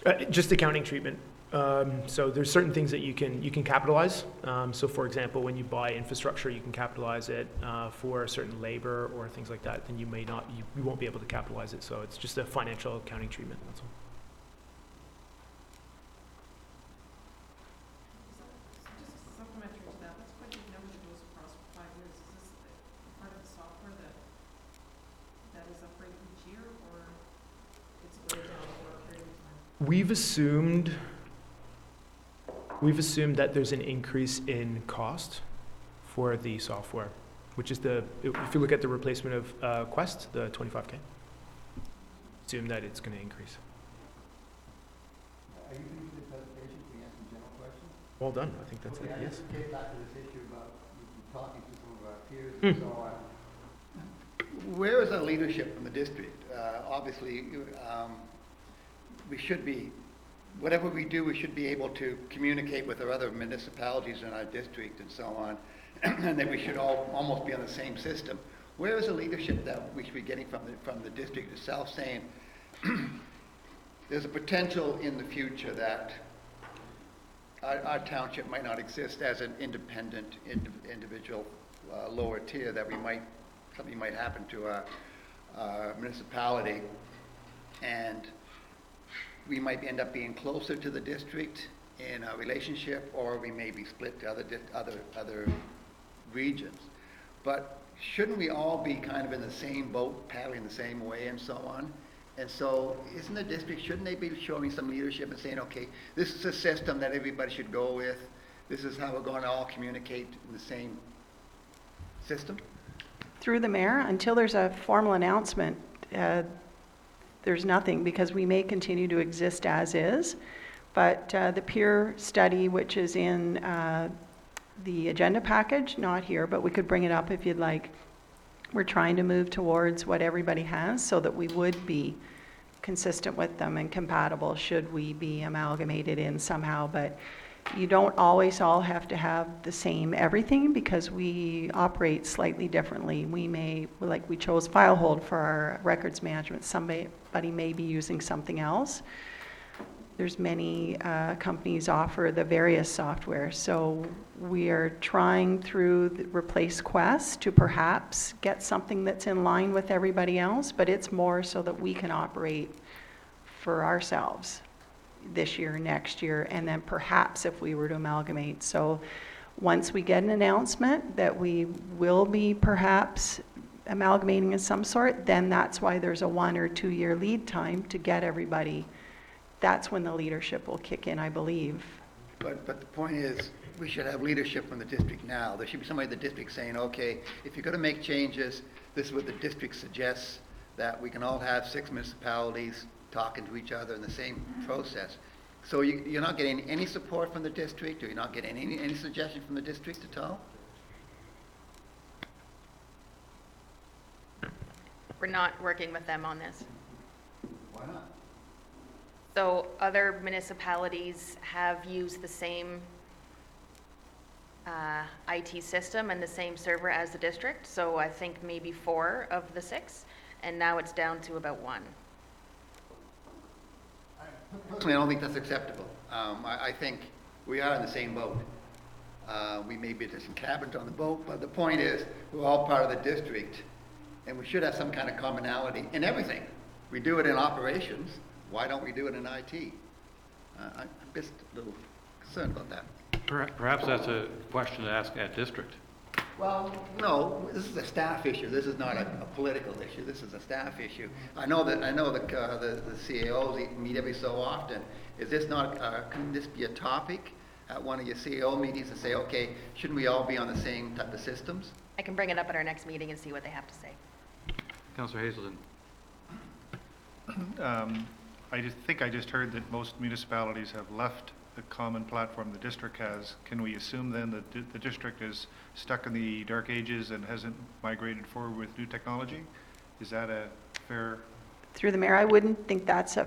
handing in? Just accounting treatment. So there's certain things that you can capitalize. So for example, when you buy infrastructure, you can capitalize it for certain labor or things like that. Then you may not, you won't be able to capitalize it. So it's just a financial accounting treatment. That's all. Just supplementary to that, that's quite a big number that goes across 5 years. Is this part of the software that is upgraded each year, or it's way down for a period of time? We've assumed that there's an increase in cost for the software, which is if you look at the replacement of Quest, the 25K, assume that it's going to increase. Are you doing the presentation? Can we ask some general questions? Well done. I think that's Okay, it. I Yes. just get back to this issue about talking to some of our peers and so on. Where is our leadership from the district? Obviously, we should be, whatever we do, we should be able to communicate with our other municipalities in our district and so on, and that we should all almost be on the same system. Where is the leadership that we should be getting from the district itself, saying there's a potential in the future that our township might not exist as an independent individual lower tier, that something might happen to our municipality, and we might end up being closer to the district in a relationship, or we may be split to other regions. But shouldn't we all be kind of in the same boat, paddling the same way and so on? And so isn't the district, shouldn't they be showing some leadership and saying, okay, this is a system that everybody should go with. This is how we're going to all communicate in the same system? Through the mayor, until there's a formal announcement, there's nothing, because we may continue to exist as is. But the peer study, which is in the agenda package, not here, but we could bring it up if you'd like. We're trying to move towards what everybody has so that we would be consistent with them and compatible should we be amalgamated in somehow. But you don't always all have to have the same everything, because we operate slightly differently. We may, like we chose FileHold for our records management. Somebody may be using something else. There's many companies offer the various software. So we are trying through the Replace Quest to perhaps get something that's in line with everybody else, but it's more so that we can operate for ourselves this year, next year, and then perhaps if we were to amalgamate. So once we get an announcement that we will be perhaps amalgamating of some sort, then that's why there's a 1 or 2 year lead time to get everybody. That's when the leadership will kick in, I believe. But the point is, we should have leadership from the district now. There should be somebody in the district saying, okay, if you're going to make changes, this is what the district suggests, that we can all have 6 municipalities talking to each other in the same process. So you're not getting any support from the district, or you're not getting any suggestion from the district at all? We're not working with them on this. Why not? So other municipalities have used the same IT system and the same server as the district. So I think maybe 4 of the 6, and now it's down to about 1. Personally, I don't think that's acceptable. I think we are in the same boat. We may be just cabins on the boat, but the point is, we're all part of the district, and we should have some kind of commonality in everything. We do it in operations. Why don't we do it in IT? I'm just a little concerned about that. Perhaps that's a question to ask at district. Well, no, this is a staff issue. This is not a political issue. This is a staff issue. I know the CAOs meet every so often. Is this not, can this be a topic at one of your CAO meetings and say, okay, shouldn't we all be on the same type of systems? I can bring it up at our next meeting and see what they have to say. Councillor Hazelton. I just heard that most municipalities have left the common platform the district has. Can we assume then that the district is stuck in the dark ages and hasn't migrated forward with new technology? Is that a fair? Through the mayor, I wouldn't think that's a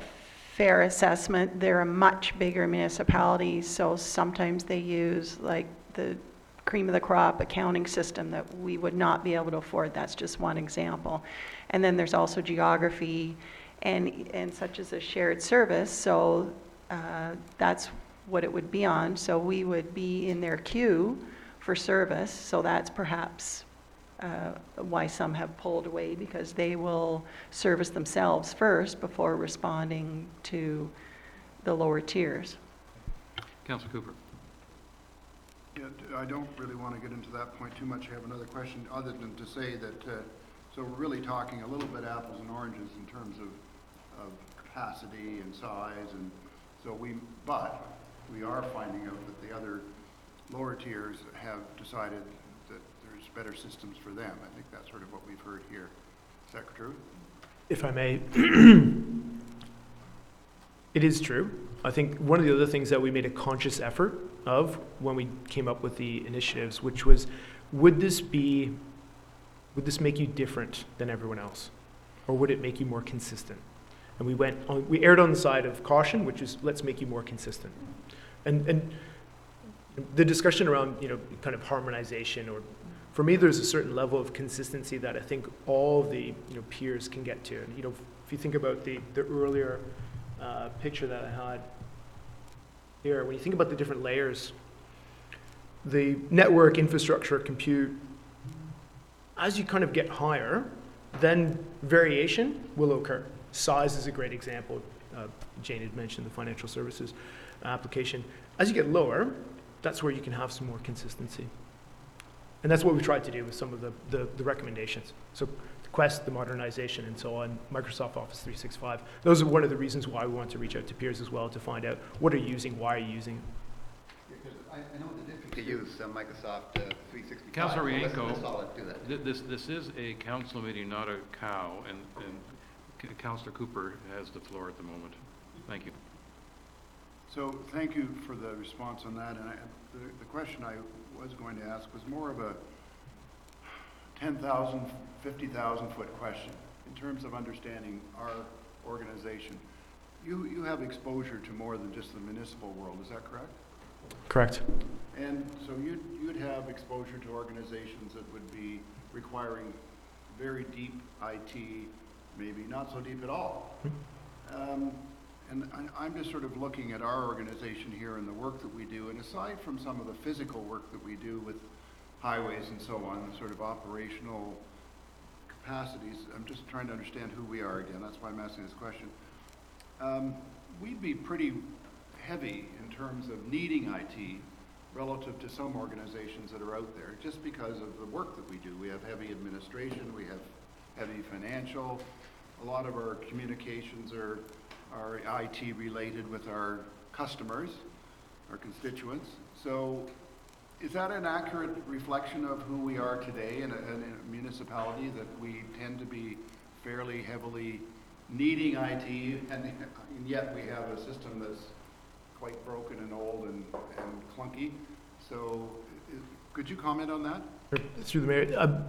fair assessment. They're a much bigger municipality, so sometimes they use like the cream of the crop accounting system that we would not be able to afford. That's just one example. And then there's also geography and such as a shared service. So that's what it would be on, so we would be in their queue for service, so that's perhaps why some have pulled away, because they will service themselves first before responding to the lower tiers. Councillor Cooper. Yeah, I don't really want to get into that point too much. I have another question, other than to say that, so we're really talking a little bit apples and oranges in terms of capacity and size, and so but we are finding out that the other lower tiers have decided that there's better systems for them. I think that's sort of what we've heard here. Is that true? If I may, it is true. I think one of the other things that we made a conscious effort of when we came up with the initiatives, which was, would this make you different than everyone else? Or would it make you more consistent? And we erred on the side of caution, which is, let's make you more consistent. And the discussion around, kind of harmonization, or for me, there's a certain level of consistency that I think all the, peers can get to. And, if you think about the earlier picture that I had here, when you think about the different layers, the network, infrastructure, compute, as you kind of get higher, then variation will occur. Size is a great example. Jane had mentioned the financial services application. As you get lower, that's where you can have some more consistency. And that's what we tried to do with some of the recommendations. So Quest, the modernization, and so on, Microsoft Office 365. Those are one of the reasons why we want to reach out to peers as well, to find out what are you using, why are you using it. Because I know the district to use Microsoft 365. Councillor So let's all do Rienko, that. this is a council meeting, not a cow, and Councillor Cooper has the floor at the moment. Thank you. So thank you for the response on that. And the question I was going to ask was more of a 10,000, 50,000 foot question in terms of understanding our organization. You have exposure to more than just the municipal world, is that correct? Correct. And so you'd have exposure to organizations that would be requiring very deep IT, maybe not so deep at all. And I'm just sort of looking at our organization here and the work that we do, and aside from some of the physical work that we do with highways and so on, sort of operational capacities, I'm just trying to understand who we are again. That's why I'm asking this question. We'd be pretty heavy in terms of needing IT relative to some organizations that are out there, just because of the work that we do. We have heavy administration, we have heavy financial, a lot of our communications are IT related with our customers, our constituents. So is that an accurate reflection of who we are today in a municipality, that we tend to be fairly heavily needing IT, and yet we have a system that's quite broken and old and clunky? So could you comment on that? Through the mayor,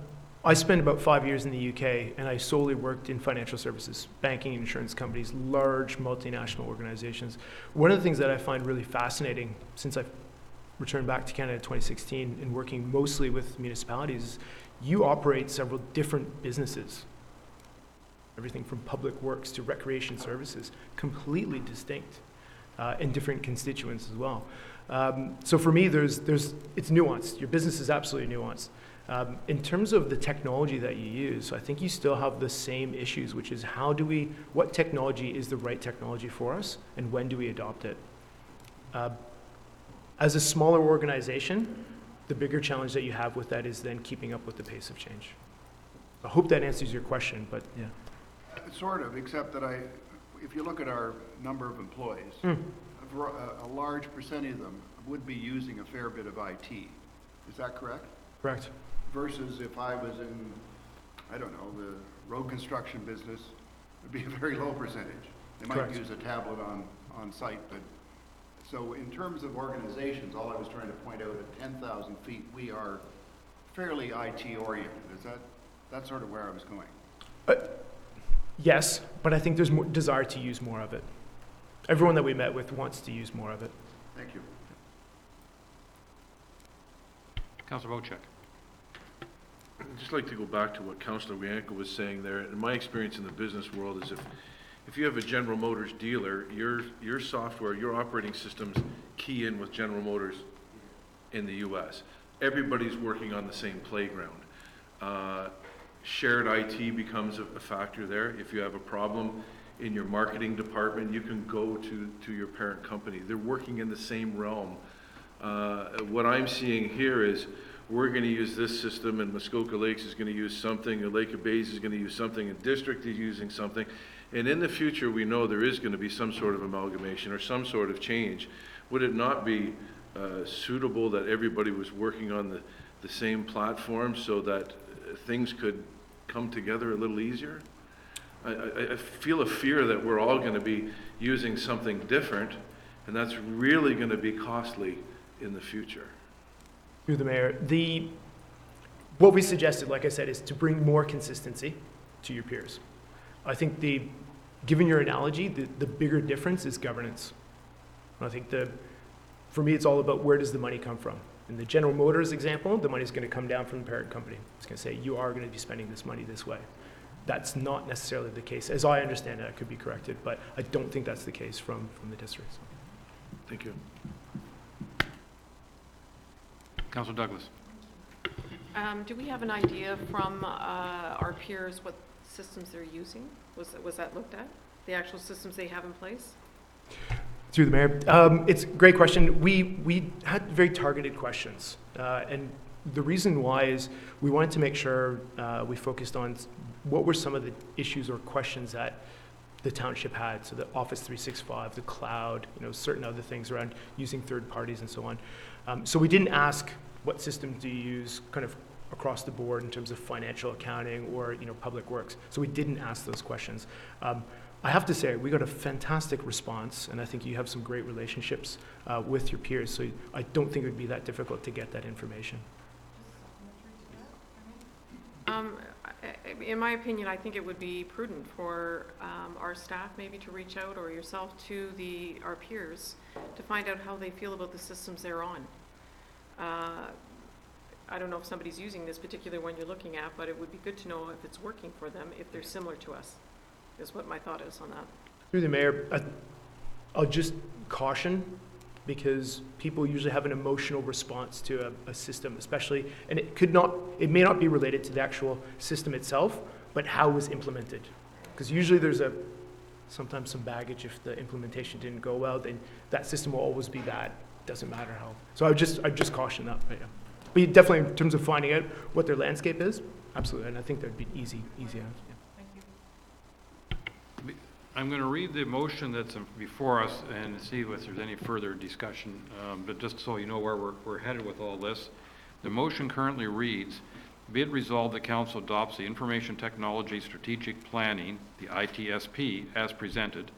I spent about 5 years in the UK, and I solely worked in financial services, banking, insurance companies, large multinational organizations. One of the things that I find really fascinating since I've returned back to Canada in 2016 and working mostly with municipalities is you operate several different businesses. Everything from public works to recreation services, completely distinct, and different constituents as well. So for me, it's nuanced. Your business is absolutely nuanced. In terms of the technology that you use, I think you still have the same issues, which is what technology is the right technology for us, and when do we adopt it? As a smaller organization, the bigger challenge that you have with that is then keeping up with the pace of change. I hope that answers your question, but yeah. Sort of, except that if you look at our number of employees, a large percentage of them would be using a fair bit of IT. Is that correct? Correct. Versus if I was in, I don't know, the road construction business, it would be a very low percentage. They might Correct. use a tablet on site, but so in terms of organizations, all I was trying to point out, at 10,000 feet, we are fairly IT oriented. That's sort of where I was going. Yes, but I think there's more desire to use more of it. Everyone that we met with wants to use more of it. Thank you. Councillor Wojcik. I'd just like to go back to what Councillor Rienko was saying there. In my experience in the business world is if you have a General Motors dealer, your software, your operating systems key in with General Motors in the US. Everybody's working on the same playground. Shared IT becomes a factor there. If you have a problem in your marketing department, you can go to your parent company. They're working in the same realm. What I'm seeing here is we're going to use this system, and Muskoka Lakes is going to use something, and Lake of Bays is going to use something, and District is using something. And in the future, we know there is going to be some sort of amalgamation or some sort of change. Would it not be suitable that everybody was working on the same platform so that things could come together a little easier? I feel a fear that we're all going to be using something different, and that's really going to be costly in the future. Through the mayor, what we suggested, like I said, is to bring more consistency to your peers. I think given your analogy, the bigger difference is governance. And I think for me, it's all about where does the money come from. In the General Motors example, the money is going to come down from the parent company. It's going to say, you are going to be spending this money this way. That's not necessarily the case. As I understand it, I could be corrected, but I don't think that's the case from the districts. Thank you. Councillor Douglas. Do we have an idea from our peers what systems they're using? Was that looked at? The actual systems they have in place? Through the mayor, it's a great question. We had very targeted questions, and the reason why is we wanted to make sure we focused on what were some of the issues or questions that the township had. So the Office 365, the cloud, certain other things around using third parties and so on. So we didn't ask what systems do you use kind of across the board in terms of financial accounting or public works. So we didn't ask those questions. I have to say we got a fantastic response, and I think you have some great relationships with your peers. So I don't think it would be that difficult to get that information. In my opinion, I think it would be prudent for our staff maybe to reach out, or yourself, to our peers to find out how they feel about the systems they're on. I don't know if somebody's using this particular one you're looking at, but it would be good to know if it's working for them, if they're similar to us, is what my thought is on that. Through the mayor, I'll just caution, because people usually have an emotional response to a system, especially, and it may not be related to the actual system itself, but how it was implemented. Because usually there's sometimes some baggage. If the implementation didn't go well, then that system will always be bad. Doesn't matter how. So I just caution that. But, yeah. But definitely in terms of finding out what their landscape is, absolutely, and I think that'd be easy answer. Yeah. Thank you. I'm going to read the motion that's before us and see if there's any further discussion. But just so you know where we're headed with all this, the motion currently reads, be it resolved that Council adopts the Information Technology Strategic Planning, the ITSP, as presented,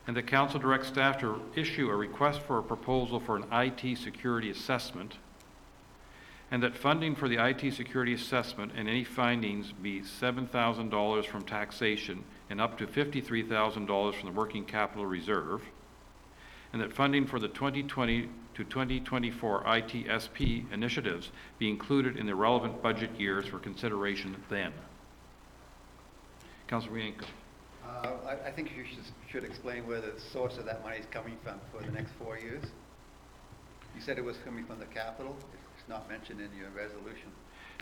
and the Council directs staff to issue a request for a proposal for an IT security assessment, and that funding for the IT security assessment and any findings be $7,000 from taxation and up to $53,000 from the Working Capital Reserve, and that funding for the 2020 to 2024 ITSP initiatives be included in the relevant budget years for consideration then. Councillor Bianco. I think you should explain where the source of that money is coming from for the next 4 years. You said it was coming from the capital. It's not mentioned in your resolution.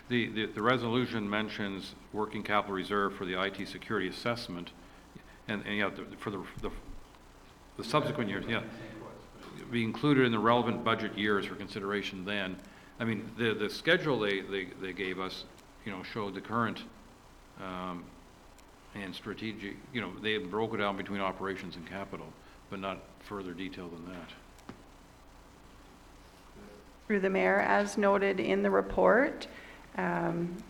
The resolution mentions working capital reserve for the IT security assessment, and yeah, for the subsequent years, yeah, be included in the relevant budget years for consideration then. I mean, the schedule they gave us, showed the current and strategic, they broke it down between operations and capital, but not further detail than that. Through the mayor, as noted in the report, and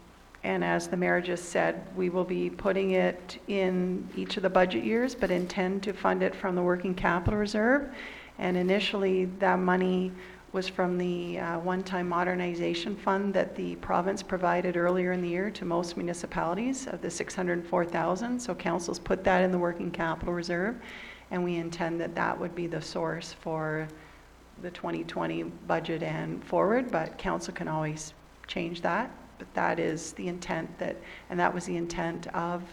as the mayor just said, we will be putting it in each of the budget years, but intend to fund it from the working capital reserve. And initially, that money was from the one-time modernization fund that the province provided earlier in the year to most municipalities of the $604,000. So council's put that in the working capital reserve, and we intend that would be the source for the 2020 budget and forward, but council can always change that. But that is the intent and that was the intent of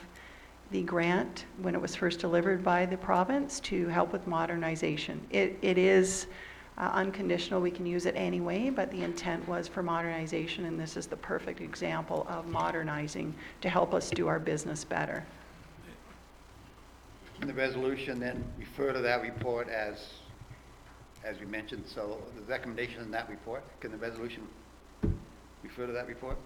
the grant when it was first delivered by the province to help with modernization. It is unconditional, we can use it anyway, but the intent was for modernization, and this is the perfect example of modernizing to help us do our business better. And the resolution then refer to that report as we mentioned, so the recommendation in that report, can the resolution refer to that report?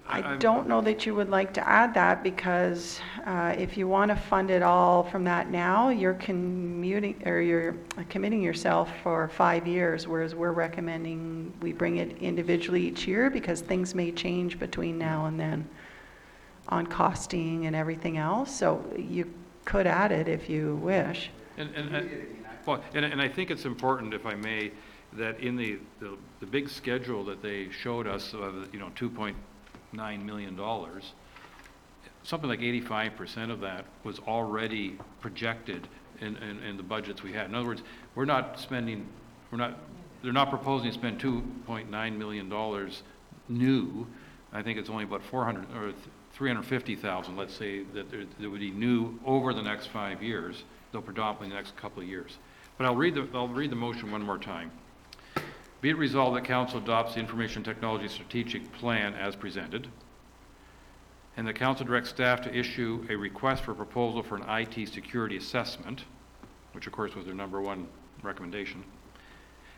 I don't know that you would like to add that, because if you want to fund it all from that now, you're committing yourself for 5 years, whereas we're recommending we bring it individually each year, because things may change between now and then on costing and everything else. So you could add it if you wish. And I think it's important, if I may, that in the big schedule that they showed us of, you know, $2.9 million, something like 85% of that was already projected in the budgets we had. In other words, they're not proposing to spend $2.9 million new. I think it's only about 400 or 350,000, let's say, that would be new over the next 5 years, though predominantly the next couple of years. But I'll read the motion one more time. Be it resolved that Council adopts the Information Technology Strategic Plan as presented, and the Council directs staff to issue a request for proposal for an IT security assessment, which of course was their number one recommendation,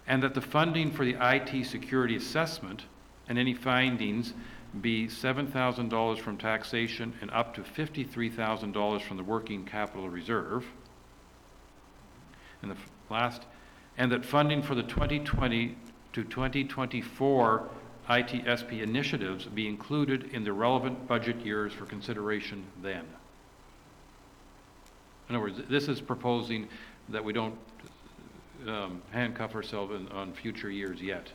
and that the funding for the IT security assessment and any findings be $7,000 from taxation and up to $53,000 from the working capital reserve. And the last, and that funding for the 2020 to 2024 ITSP initiatives be included in the relevant budget years for consideration then. In other words, this is proposing that we don't handcuff ourselves on future years yet.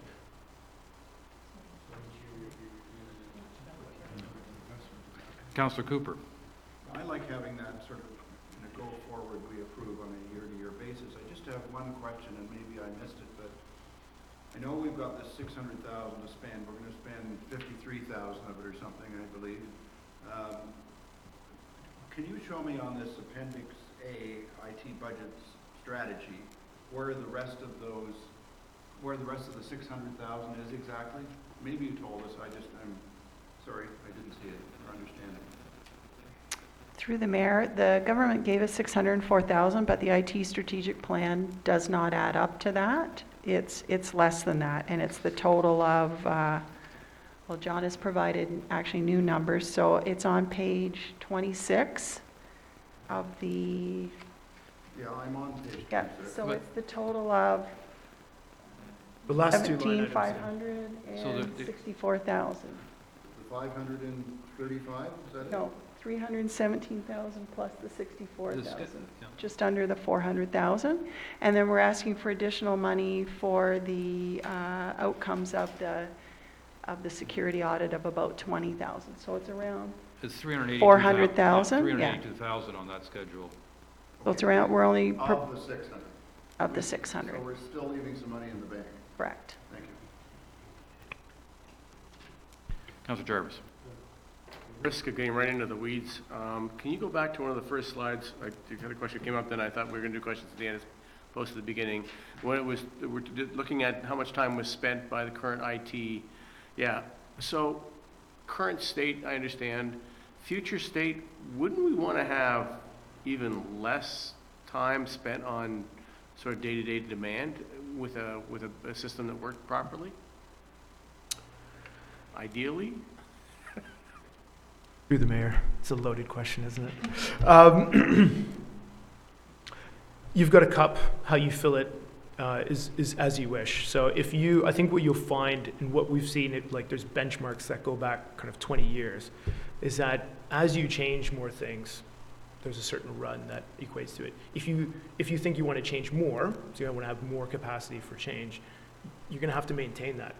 Councillor Cooper. I like having that sort of, in a go forward, we approve on a year-to-year basis. I just have one question, and maybe I missed it, but I know we've got this 600,000 to spend. We're going to spend 53,000 of it or something, I believe. Can you show me on this Appendix A IT budget strategy where the rest of the 600,000 is exactly? Maybe you told us. I'm sorry, I didn't see it or understand it. Through the mayor, the government gave us $604,000, but the IT strategic plan does not add up to that. It's less than that, and it's the total of, well, John has provided actually new numbers, so it's on page 26 of the, Yeah, I'm on page 26. yeah, so it's the total of The last two line items. $17,564,000. The 535, is that it? No, 317,000 plus the 64,000. Yeah. Just under the 400,000. And then we're asking for additional money for the outcomes of the security audit of about 20,000. So it's around, It's 382,000. 400,000, yeah. 382,000 on that schedule. so it's around, we're only, Of the 600. of the 600, So we're still leaving some money in the bank. correct. Thank you. Councillor Jarvis. Risk of getting right into the weeds. Can you go back to one of the first slides? You had a question that came up, then I thought we were going to do questions at the end as opposed to the beginning. When it was, we're looking at how much time was spent by the current IT. Yeah, so current state, I understand. Future state, wouldn't we want to have even less time spent on sort of day-to-day demand with a system that worked properly? Ideally? Through the mayor. It's a loaded question, isn't it? You've got a cup. How you fill it is as you wish. So if you, I think what you'll find and what we've seen, like there's benchmarks that go back kind of 20 years, is that as you change more things, there's a certain run that equates to it. If you think you want to change more, so you want to have more capacity for change, you're going to have to maintain that.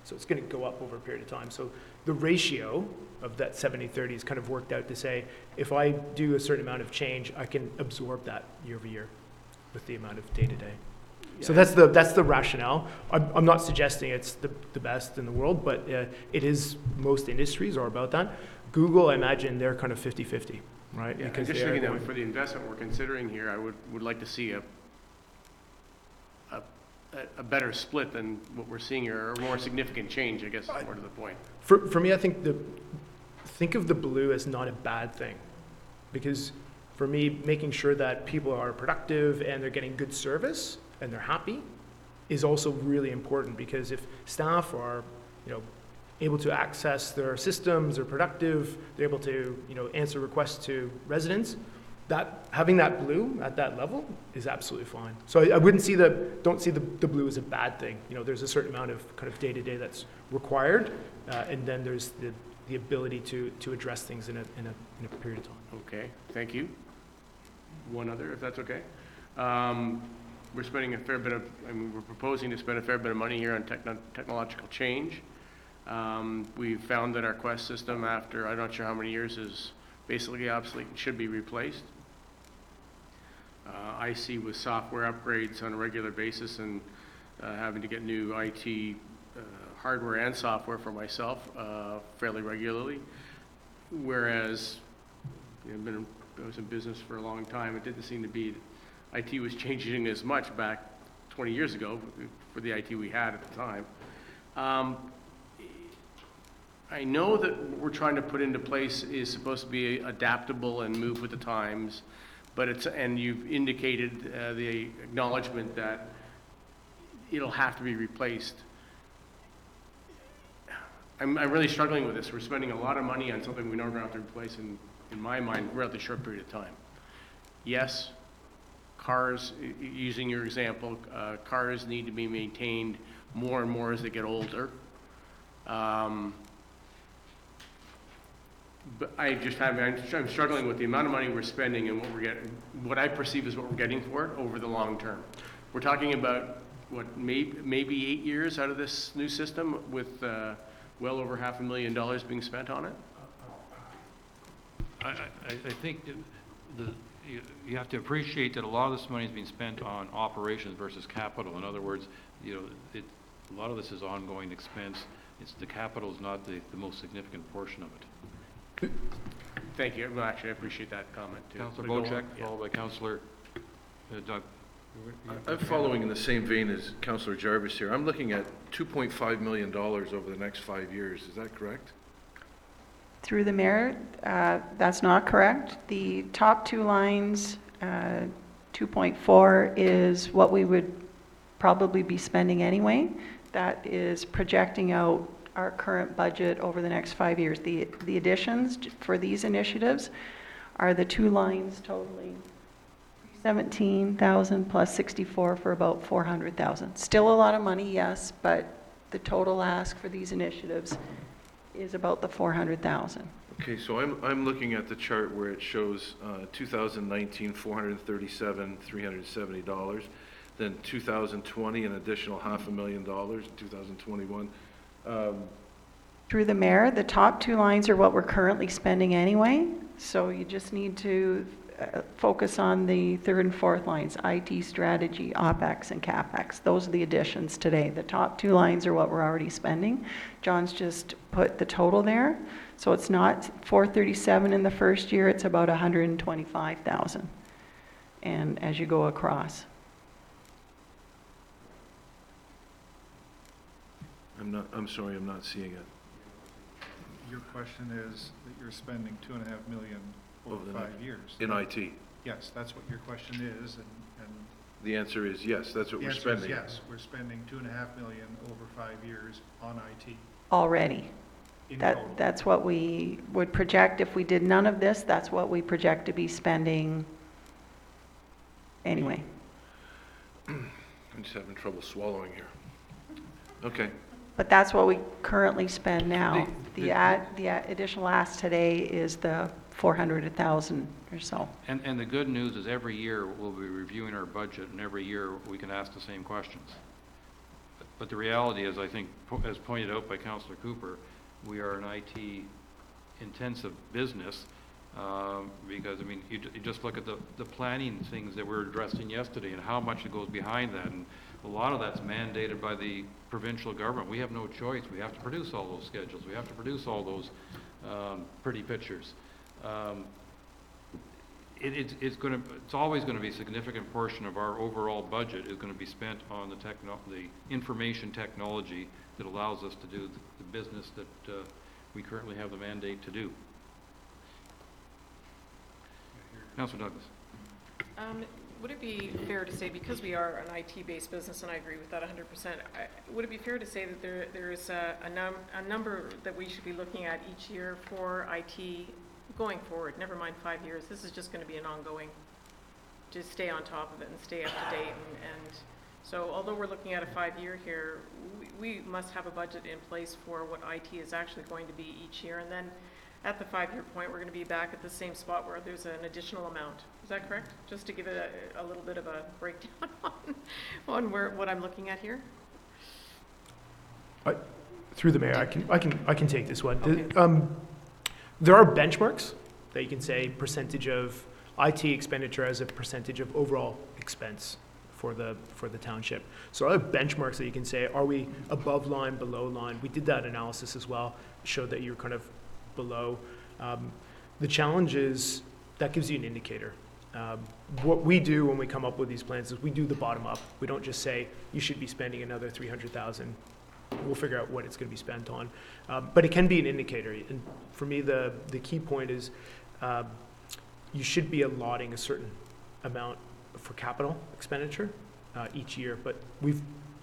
So it's going to go up over a period of time. So the ratio of that 70-30 is kind of worked out to say, if I do a certain amount of change, I can absorb that year over year with the amount of day-to-day. Yeah. So that's the rationale. I'm not suggesting it's the best in the world, but it is, most industries are about that. Google, I imagine they're kind of 50-50, right? Yeah, I'm Because just they are thinking going- that for the investment we're considering here, I would like to see a better split than what we're seeing here, or a more significant change, I guess, is more to the point. For me, I think think of the blue as not a bad thing, because for me, making sure that people are productive and they're getting good service and they're happy is also really important, because if staff are, able to access their systems, they're productive, they're able to, answer requests to residents, that having that blue at that level is absolutely fine. So I wouldn't see don't see the blue as a bad thing. There's a certain amount of kind of day-to-day that's required, and then there's the ability to address things in a period of time. Okay, thank you. One other, if that's okay. We're spending a fair bit of, we're proposing to spend a fair bit of money here on technological change. We've found that our Quest system, after I'm not sure how many years, is basically obsolete and should be replaced. I see with software upgrades on a regular basis and having to get new IT hardware and software for myself fairly regularly, whereas I was in business for a long time. It didn't seem to be, IT was changing as much back 20 years ago for the IT we had at the time. I know that what we're trying to put into place is supposed to be adaptable and move with the times, but and you've indicated the acknowledgement that it'll have to be replaced. I'm really struggling with this. We're spending a lot of money on something we know we're going to have to replace in my mind, a relatively short period of time. Yes, cars, using your example, cars need to be maintained more and more as they get older. But I'm struggling with the amount of money we're spending and what I perceive as what we're getting for it over the long term. We're talking about, maybe 8 years out of this new system with well over $500,000 being spent on it? I think you have to appreciate that a lot of this money is being spent on operations versus capital. In other words, a lot of this is ongoing expense. The capital is not the most significant portion of it. Thank you. Well, actually, I appreciate that comment too. Councillor But go Bochek, on. Yeah. followed by Councillor Doug. I'm following in the same vein as Councillor Jarvis here. I'm looking at $2.5 million over the next 5 years. Is that correct? Through the mayor, that's not correct. The top two lines, 2.4 is what we would probably be spending anyway. That is projecting out our current budget over the next 5 years. The additions for these initiatives are the two lines totaling 17,000 plus 64 for about 400,000. Still a lot of money, yes, but the total ask for these initiatives is about the 400,000. Okay, so I'm looking at the chart where it shows 2019, $437,370. Then 2020, an additional $500,000. 2021. Through the mayor, the top two lines are what we're currently spending anyway, so you just need to focus on the third and fourth lines, IT strategy, OPEX and CAPEX. Those are the additions today. The top two lines are what we're already spending. John's just put the total there, so it's not 437 in the first year, it's about 125,000, and as you go across. I'm sorry, I'm not seeing it. Your question is that you're spending $2.5 million over the 5 next- years. In IT. Yes, that's what your question is, and The answer is yes, that's what the we're answer is spending. yes. We're spending $2.5 million over 5 years on IT Already. in total. That's what we would project. If we did none of this, that's what we project to be spending anyway. I'm just having trouble swallowing here. Okay. But that's what we currently spend now. The additional ask today is the 400,000 or so. And the good news is every year we'll be reviewing our budget, and every year we can ask the same questions. But the reality is, I think, as pointed out by Councillor Cooper, we are an IT-intensive business because, I mean, you just look at the planning things that we were addressing yesterday and how much it goes behind that. And a lot of that's mandated by the provincial government. We have no choice. We have to produce all those schedules. We have to produce all those pretty pictures. It's always going to be a significant portion of our overall budget is going to be spent on the information technology that allows us to do the business that we currently have the mandate to do. Councillor Douglas. Would it be fair to say, because we are an IT-based business, and I agree with that 100%, would it be fair to say that there is a number that we should be looking at each year for IT going forward, never mind 5 years? This is just going to be an ongoing, just stay on top of it and stay up to date. And so although we're looking at a 5-year here, we must have a budget in place for what IT is actually going to be each year. And then at the 5-year point, we're going to be back at the same spot where there's an additional amount. Is that correct? Just to give it a little bit of a breakdown on what I'm looking at here? Through the mayor, I can take this one. Okay. There are benchmarks that you can say percentage of IT expenditure as a percentage of overall expense for the township. So there are benchmarks that you can say, are we above line, below line? We did that analysis as well, showed that you're kind of below. The challenge is that gives you an indicator. What we do when we come up with these plans is we do the bottom up. We don't just say you should be spending another 300,000. We'll figure out what it's going to be spent on. But it can be an indicator. And for me, the key point is you should be allotting a certain amount for capital expenditure each year. But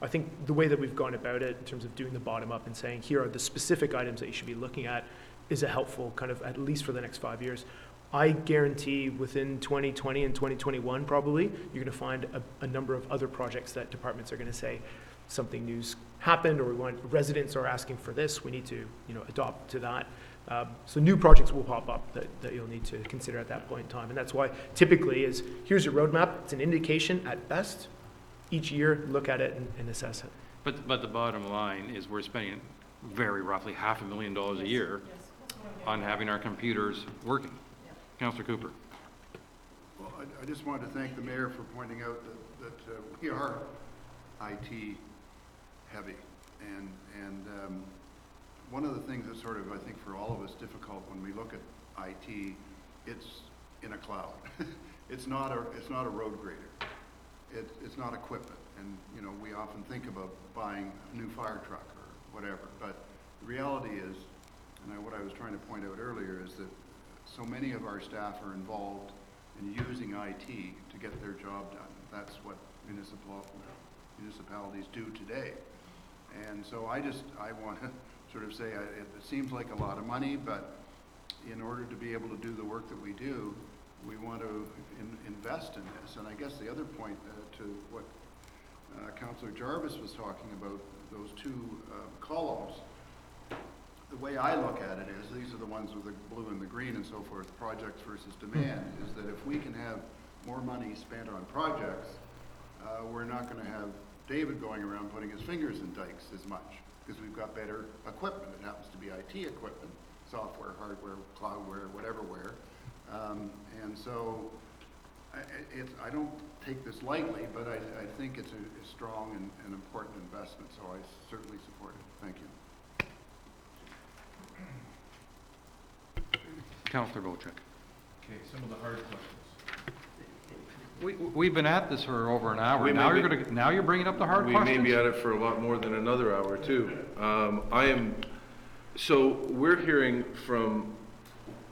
I think the way that we've gone about it in terms of doing the bottom up and saying here are the specific items that you should be looking at is a helpful kind of, at least for the next 5 years. I guarantee within 2020 and 2021 probably, you're going to find a number of other projects that departments are going to say something new's happened, or residents are asking for this, we need to adopt to that. So new projects will pop up that you'll need to consider at that point in time. And that's why typically is, here's your roadmap, it's an indication at best. Each year, look at it and assess it. But the bottom line is we're spending very roughly $500,000 a year on having our computers working. Councillor Cooper. Well, I just wanted to thank the mayor for pointing out that we are IT heavy. And one of the things that's sort of, I think, for all of us difficult when we look at IT, it's in a cloud. It's not a road grader. It's not equipment. And, we often think about buying a new fire truck or whatever. But the reality is, and what I was trying to point out earlier, is that so many of our staff are involved in using IT to get their job done. That's what municipalities do today. And so I want to sort of say, it seems like a lot of money, but in order to be able to do the work that we do, we want to invest in this. And I guess the other point to what Councillor Jarvis was talking about, those two columns, the way I look at it is, these are the ones with the blue and the green and so forth, projects versus demand, is that if we can have more money spent on projects, we're not going to have David going around putting his fingers in dikes as much, because we've got better equipment. It happens to be IT equipment, software, hardware, cloudware, whateverware. And so I don't take this lightly, but I think it's a strong and important investment, so I certainly support it. Thank you. Councillor Bochek. Okay, some of the hard questions. We've been at this for over an hour. Now you're bringing up the hard questions? We may be at it for a lot more than another hour, too. So we're hearing from,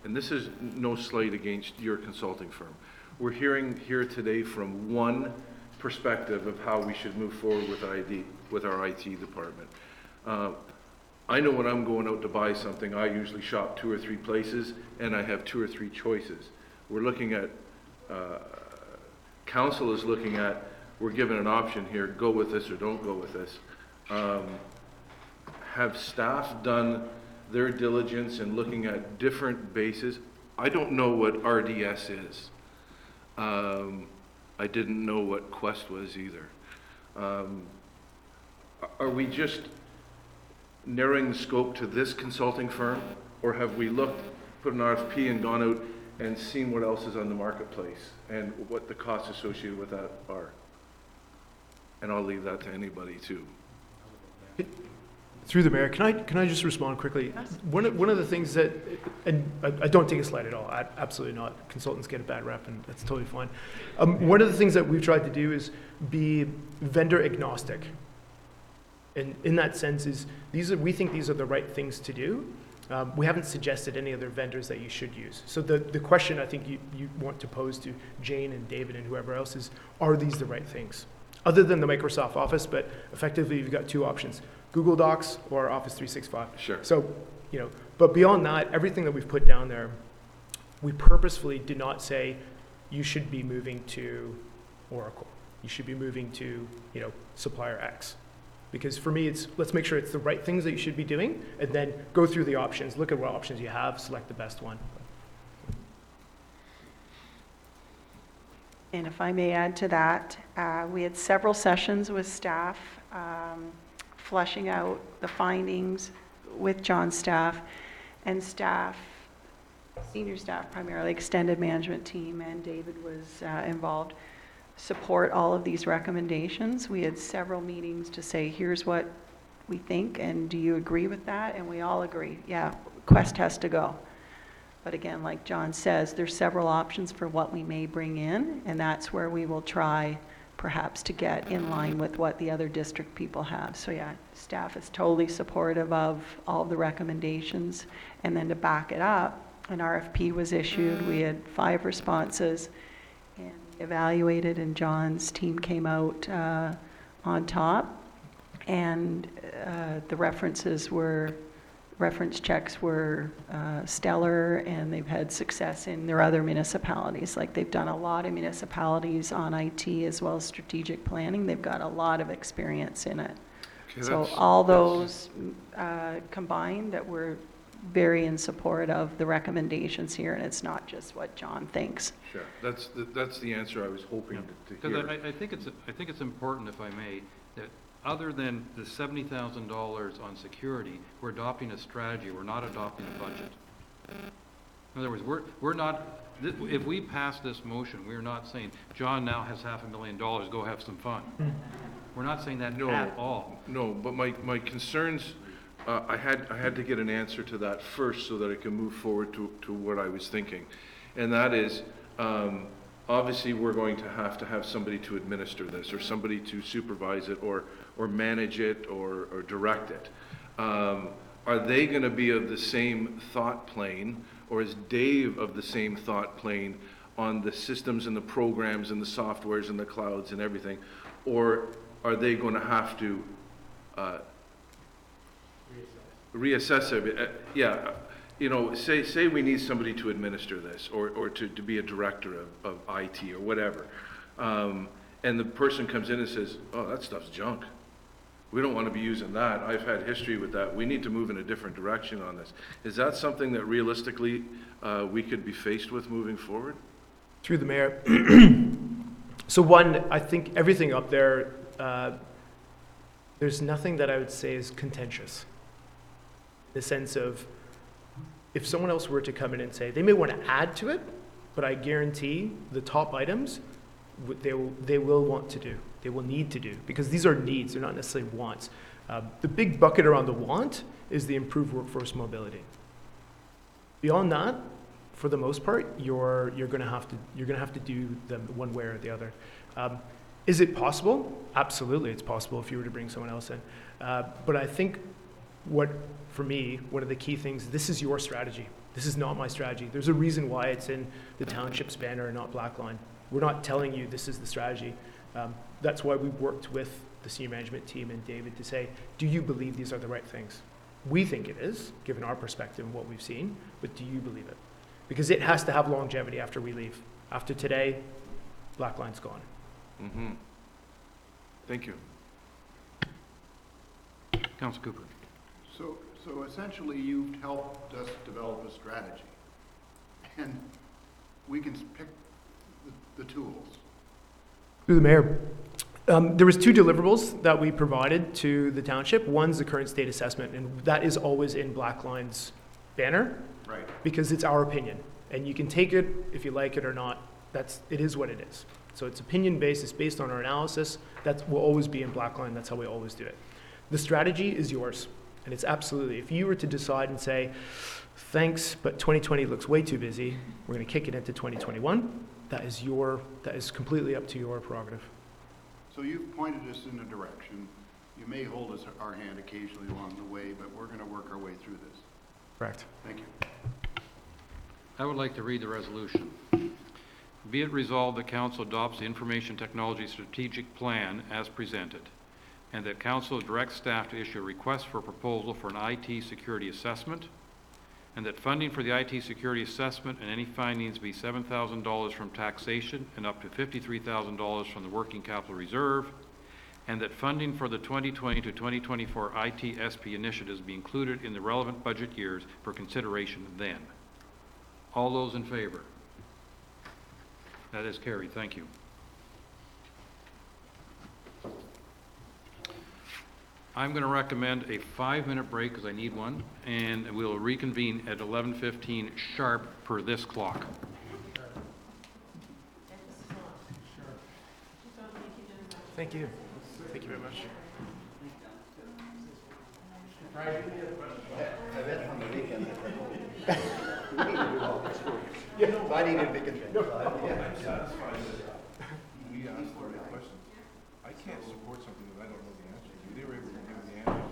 and this is no slight against your consulting firm, we're hearing here today from one perspective of how we should move forward with our IT department. I know when I'm going out to buy something, I usually shop 2 or 3 places, and I have 2 or 3 choices. We're looking at, council is looking at, we're given an option here, go with this or don't go with this. Have staff done their diligence in looking at different bases? I don't know what RDS is. I didn't know what Quest was either. Are we just narrowing the scope to this consulting firm, or have we put an RFP and gone out and seen what else is on the marketplace and what the costs associated with that are? And I'll leave that to anybody too. Through the mayor, can I just respond quickly? One of the things that, and I don't take a slight at all, absolutely not. Consultants get a bad rep, and that's totally fine. One of the things that we've tried to do is be vendor agnostic. And in that sense is, we think these are the right things to do. We haven't suggested any other vendors that you should use. So the question I think you want to pose to Jane and David and whoever else is, are these the right things? Other than the Microsoft Office, but effectively you've got two options, Google Docs or Office 365. Sure. So, but beyond that, everything that we've put down there, we purposefully did not say you should be moving to Oracle. You should be moving to, supplier X. Because for me, it's, let's make sure it's the right things that you should be doing, and then go through the options, look at what options you have, select the best one. And if I may add to that, we had several sessions with staff, fleshing out the findings with John's staff, and staff, senior staff primarily, extended management team, and David was involved, support all of these recommendations. We had several meetings to say, here's what we think, and do you agree with that? And we all agree, yeah, Quest has to go. But again, like John says, there's several options for what we may bring in, and that's where we will try perhaps to get in line with what the other district people have. So yeah, staff is totally supportive of all of the recommendations. And then to back it up, an RFP was issued. We had 5 responses and evaluated, and John's team came out on top. And the reference checks were stellar, and they've had success in their other municipalities. Like, they've done a lot of municipalities on IT as well as strategic planning. They've got a lot of experience in it. Okay, So all those combined, that we're very in support of the recommendations here, and it's not just what John thinks. Sure, that's the answer I was hoping to Because hear. I think it's important, if I may, that other than the $70,000 on security, we're adopting a strategy, we're not adopting a budget. In other words, we're not, if we pass this motion, we're not saying, John now has $500,000, go have some fun. We're not saying that at all. No, but my concerns, I had to get an answer to that first so that I can move forward to what I was thinking. And that is, obviously we're going to have somebody to administer this, or somebody to supervise it, or manage it, or direct it. Are they going to be of the same thought plane, or is Dave of the same thought plane on the systems and the programs and the softwares and the clouds and everything? Or are they going to have to reassess it? Yeah, say we need somebody to administer this, or to be a director of IT or whatever. And the person comes in and says, oh, that stuff's junk. We don't want to be using that. I've had history with that. We need to move in a different direction on this. Is that something that realistically we could be faced with moving forward? Through the mayor. So one, I think everything up there, there's nothing that I would say is contentious. In the sense of, if someone else were to come in and say, they may want to add to it, but I guarantee the top items, they will want to do. They will need to do, because these are needs, they're not necessarily wants. The big bucket around the want is the improved workforce mobility. Beyond that, for the most part, you're going to have to do them one way or the other. Is it possible? Absolutely, it's possible if you were to bring someone else in. But I think for me, one of the key things, this is your strategy. This is not my strategy. There's a reason why it's in the township's banner and not Blackline. We're not telling you this is the strategy. That's why we worked with the senior management team and David to say, do you believe these are the right things? We think it is, given our perspective and what we've seen, but do you believe it? Because it has to have longevity after we leave. After today, Blackline's gone. Mm-hmm. Thank you. Councilor Cooper. So essentially, you've helped us develop a strategy, and we can pick the tools. Through the mayor. There was 2 deliverables that we provided to the township. One's the current state assessment, and that is always in Blackline's banner. Right. Because it's our opinion, and you can take it if you like it or not. It is what it is. So it's opinion based. It's based on our analysis. That will always be in Blackline. That's how we always do it. The strategy is yours, And it's absolutely, if you were to decide and say, thanks, but 2020 looks way too busy, we're going to kick it into 2021, that is completely up to your prerogative. So you've pointed us in a direction. You may hold us our hand occasionally along the way, but we're gonna work our way through this. Correct. Thank you. I would like to read the resolution. Be it resolved that Council adopts the Information Technology Strategic Plan as presented, and that Council directs staff to issue a request for proposal for an IT security assessment, and that funding for the IT security assessment and any findings be $7,000 from taxation and up to $53,000 from the working capital reserve, and that funding for the 2020 to 2024 ITSP initiatives be included in the relevant budget years for consideration then. All those in favor? That is carried. Thank you. I'm going to recommend a 5-minute break because I need one, and we'll reconvene at 11:15 sharp per this clock. Thank you. Thank you very much. I read from the weekend. I needed big advantage. I'm satisfied that we asked the right questions. I can't support something that I don't know the answer to. They were able to give me the answers.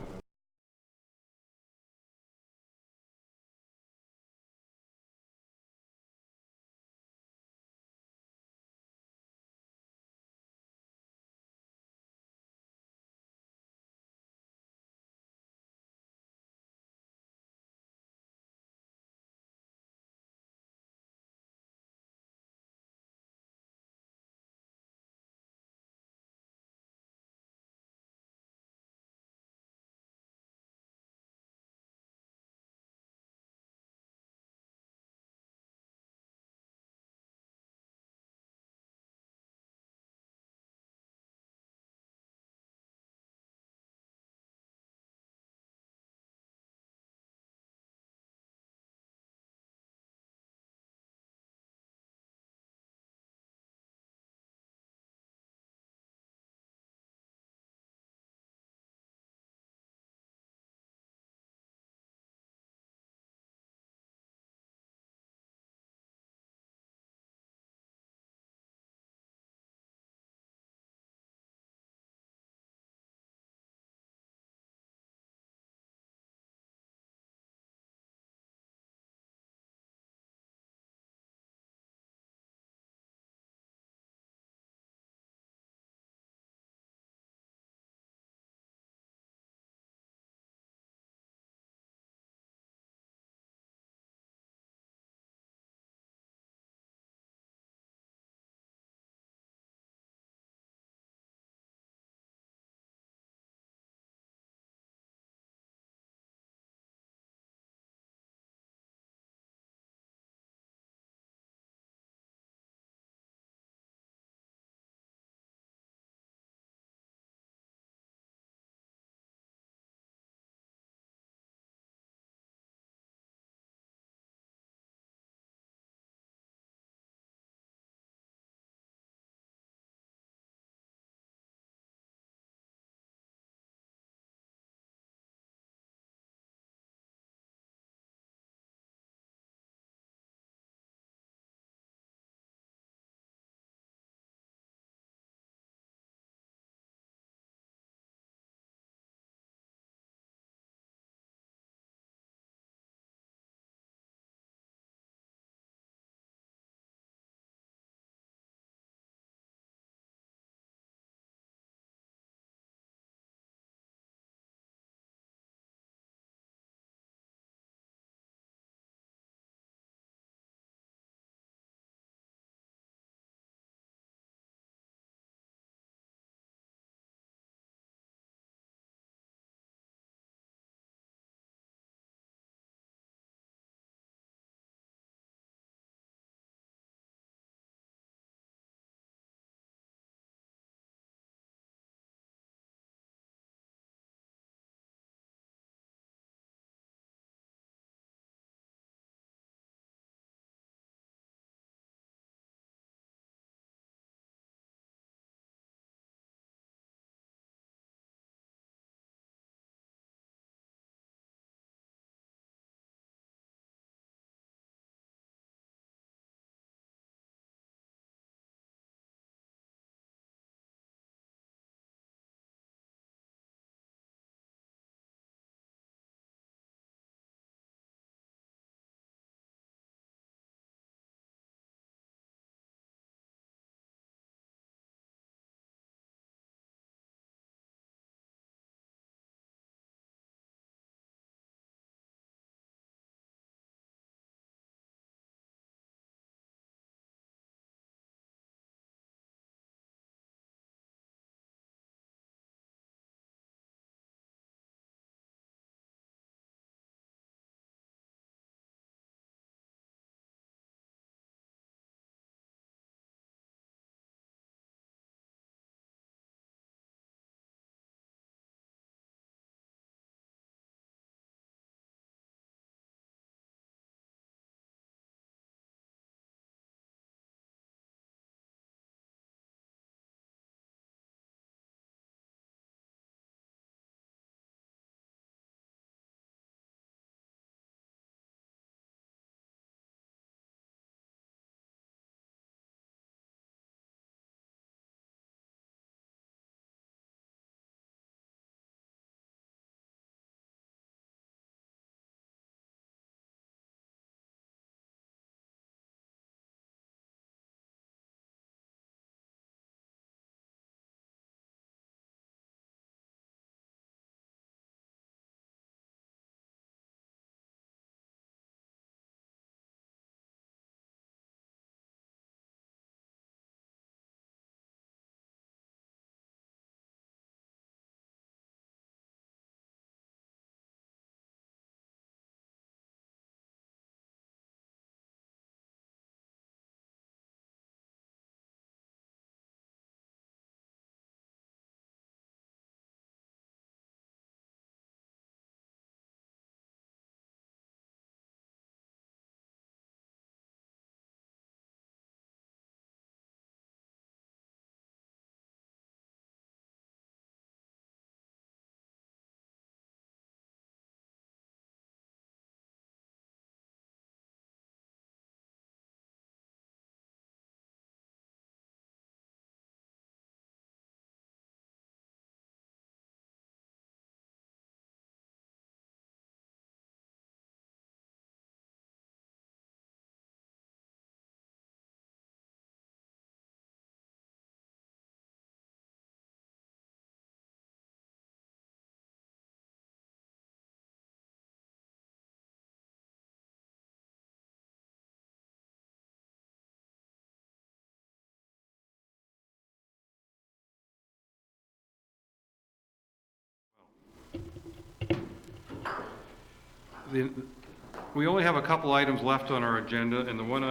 We only have a couple items left on our agenda, and the one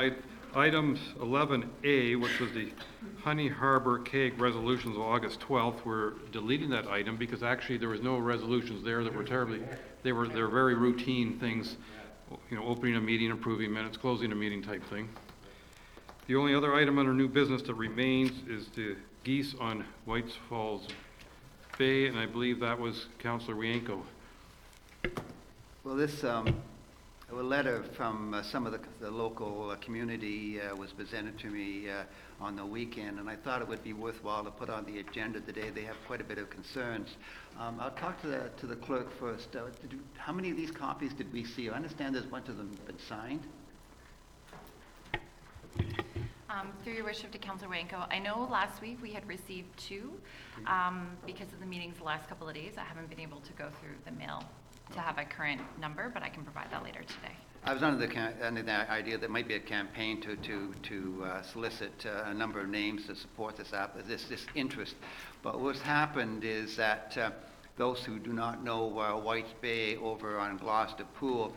item 11A, which was the Honey Harbor Keg resolutions of August 12th, we're deleting that item because actually there was no resolutions there that were terribly, they're very routine things, you know, opening a meeting, approving minutes, closing a meeting type thing. The only other item under new business that remains is the geese on White Falls Bay, and I believe that was Councillor Wienko. Well, this, a letter from some of the local community was presented to me on the weekend, and I thought it would be worthwhile to put on the agenda today. They have quite a bit of concerns. I'll talk to the clerk first. How many of these copies did we see? I understand there's a bunch of them been signed. Through your worship to Councillor Wanko, I know last week we had received 2. Because of the meetings the last couple of days, I haven't been able to go through the mail to have a current number, but I can provide that later today. I was under the idea that might be a campaign to solicit a number of names to support this interest. But what's happened is that those who do not know White's Bay over on Gloucester Pool,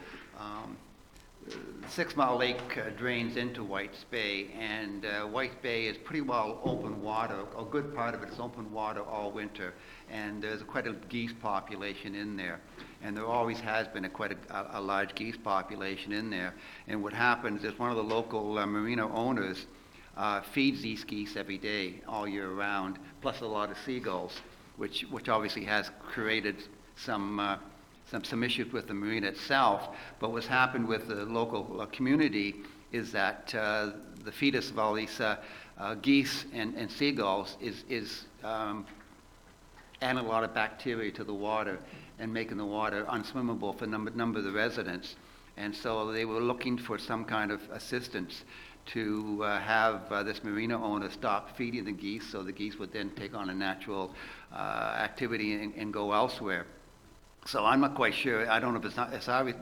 6 Mile Lake drains into White's Bay, and White's Bay is pretty well open water. A good part of it is open water all winter, and there's quite a geese population in there. And there always has been quite a large geese population in there. And what happens is one of the local marina owners feeds these geese every day, all year round, plus a lot of seagulls, which obviously has created some issues with the marina itself. But what's happened with the local community is that the fetus of all these geese and seagulls is adding a lot of bacteria to the water and making the water unswimmable for a number of the residents. And so they were looking for some kind of assistance to have this marina owner stop feeding the geese, so the geese would then take on a natural activity and go elsewhere. So I'm not quite sure. I don't know if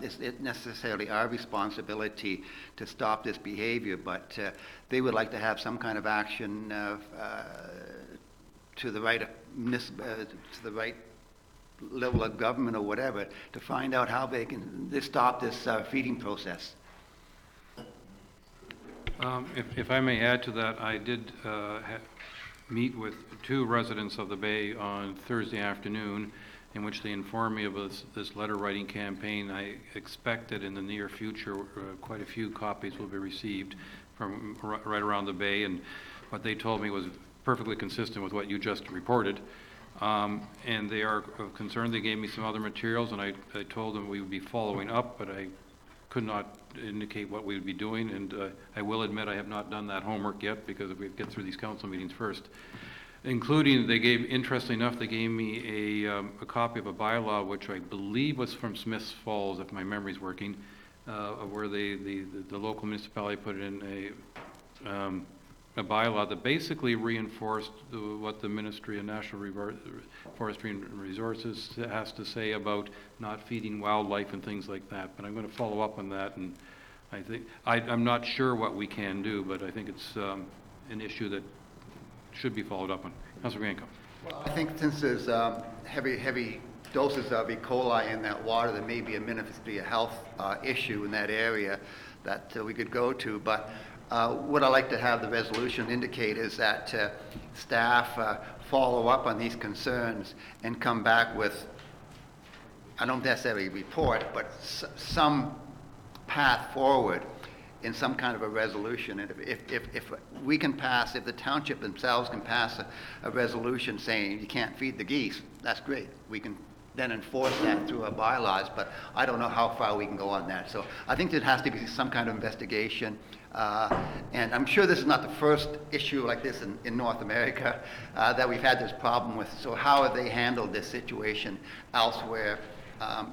it's necessarily our responsibility to stop this behavior, but they would like to have some kind of action to the right level of government or whatever to find out how they can stop this feeding process. If I may add to that, I did meet with 2 residents of the Bay on Thursday afternoon, in which they informed me of this letter writing campaign. I expect that in the near future quite a few copies will be received from right around the Bay, and what they told me was perfectly consistent with what you just reported. And they are concerned. They gave me some other materials, and I told them we would be following up, but I could not indicate what we would be doing, and I will admit I have not done that homework yet because we get through these council meetings first. Including, interestingly enough, they gave me a copy of a bylaw, which I believe was from Smiths Falls, if my memory's working, where the local municipality put in a bylaw that basically reinforced what the Ministry of National Forestry and Resources has to say about not feeding wildlife and things like that. But I'm going to follow up on that, and I think I'm not sure what we can do, but I think it's an issue that should be followed up on. Councilor Bianco. Well, I think since there's heavy doses of E. coli in that water, there may be a health issue in that area that we could go to. But what I'd like to have the resolution indicate is that staff follow up on these concerns and come back with, I don't necessarily report, but some path forward in some kind of a resolution. And if we can pass, if the township themselves can pass a resolution saying you can't feed the geese, that's great. We can then enforce that through our bylaws, but I don't know how far we can go on that. So I think there has to be some kind of investigation. And I'm sure this is not the first issue like this in North America that we've had this problem with. So how have they handled this situation elsewhere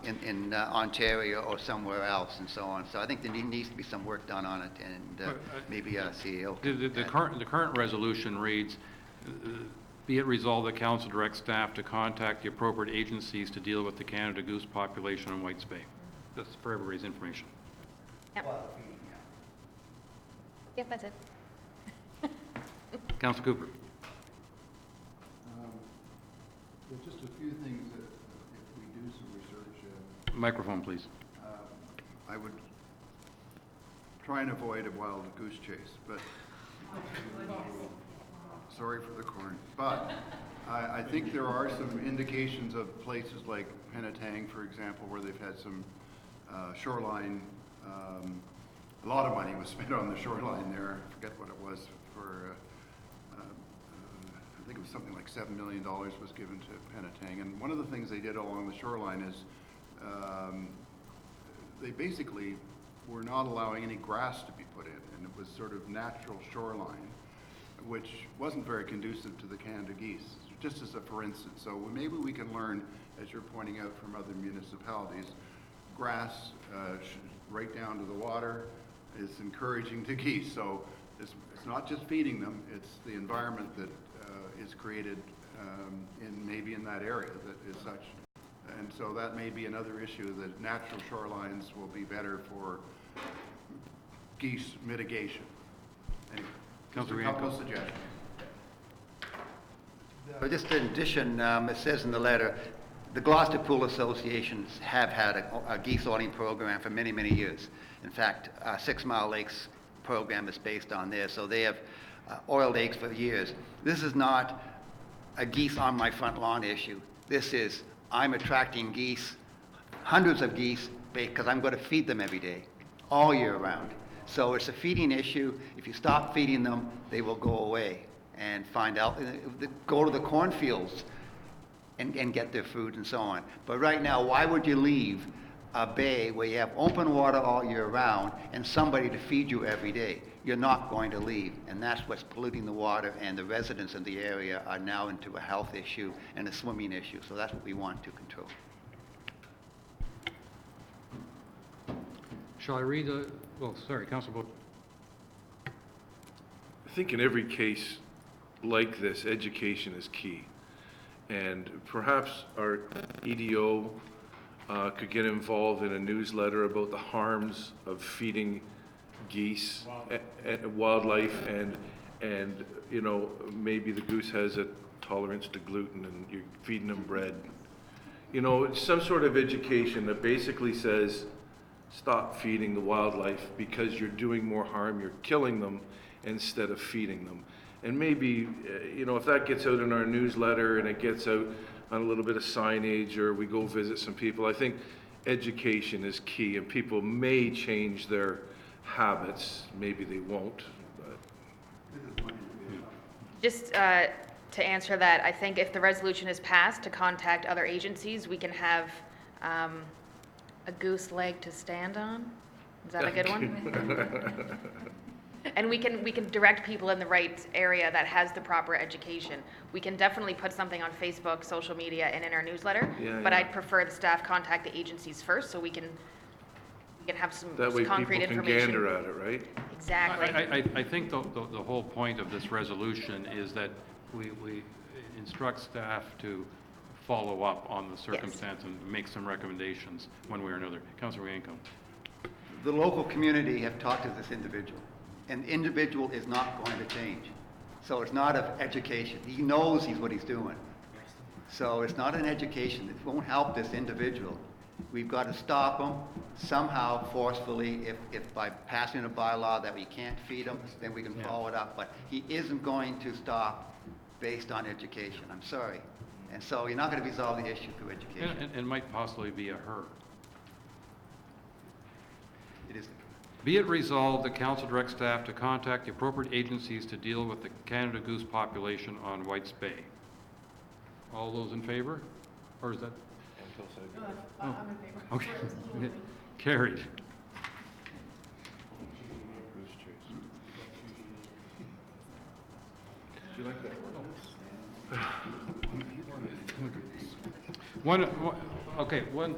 in Ontario or somewhere else and so on? So I think there needs to be some work done on it, and maybe a CEO. The current resolution reads, be it resolved that council directs staff to contact the appropriate agencies to deal with the Canada goose population on White's Bay. That's for everybody's information. Yep. Yep, that's it. Councilor Cooper. There's just a few things that if we do some research. Microphone, please. I would try and avoid a wild goose chase, but, sorry for the corn. But I think there are some indications of places like Penetang, for example, where they've had some shoreline, a lot of money was spent on the shoreline there. I forget what it was for, I think it was something like $7 million was given to Penetang. And one of the things they did along the shoreline is they basically were not allowing any grass to be put in, and it was sort of natural shoreline, which wasn't very conducive to the Canada geese, just as a for instance. So maybe we can learn, as you're pointing out, from other municipalities, grass right down to the water is encouraging to geese. So it's not just feeding them, it's the environment that is created maybe in that area that is such. And so that may be another issue, that natural shorelines will be better for geese mitigation. Anyway, just a couple of suggestions. But just in addition, it says in the letter, the Gloucester Pool Associations have had a geese oiling program for many, many years. In fact, 6 Mile Lakes program is based on this, so they have oiled eggs for years. This is not a geese on my front lawn issue. This is, I'm attracting geese, hundreds of geese, because I'm going to feed them every day, all year round. So it's a feeding issue. If you stop feeding them, they will go away and find out, go to the cornfields and get their food and so on. But right now, why would you leave a bay where you have open water all year round and somebody to feed you every day? You're not going to leave, and that's what's polluting the water, and the residents in the area are now into a health issue and a swimming issue, so that's what we want to control. Shall I read the, well, sorry, Councilor Bowe. I think in every case like this, education is key. And perhaps our EDO could get involved in a newsletter about the harms of feeding geese and wildlife, and you know, maybe the goose has a tolerance to gluten and you're feeding them bread. You know, some sort of education that basically says, stop feeding the wildlife because you're doing more harm, you're killing them instead of feeding them. And maybe, you know, if that gets out in our newsletter and it gets out on a little bit of signage, or we go visit some people, I think education is key, and people may change their habits. Maybe they won't. But. Just to answer that, I think if the resolution is passed to contact other agencies, we can have a goose leg to stand on. Is that a good one? And we can direct people in the right area that has the proper education. We can definitely put something on Facebook, social media, and in our newsletter. But I'd prefer the staff contact the agencies first, so we can have some concrete information. That way people can gander at it, right? Exactly. I think the whole point of this resolution is that we instruct staff to follow up on the circumstance and make some recommendations one way or another. Councilor Yanko. The local community have talked to this individual, and the individual is not going to change. So it's not of education. He knows what he's doing. So it's not an education. It won't help this individual. We've got to stop him somehow forcefully. If by passing a bylaw that we can't feed him, then we can follow it up. But he isn't going to stop based on education. I'm sorry. And so you're not going to resolve the issue through education. And might possibly be a her. It is. Be it resolved, the council directs staff to contact the appropriate agencies to deal with the Canada goose population on Whites Bay. All those in favor? Or is that? I'm in favor. Okay. Carried. Do you like that?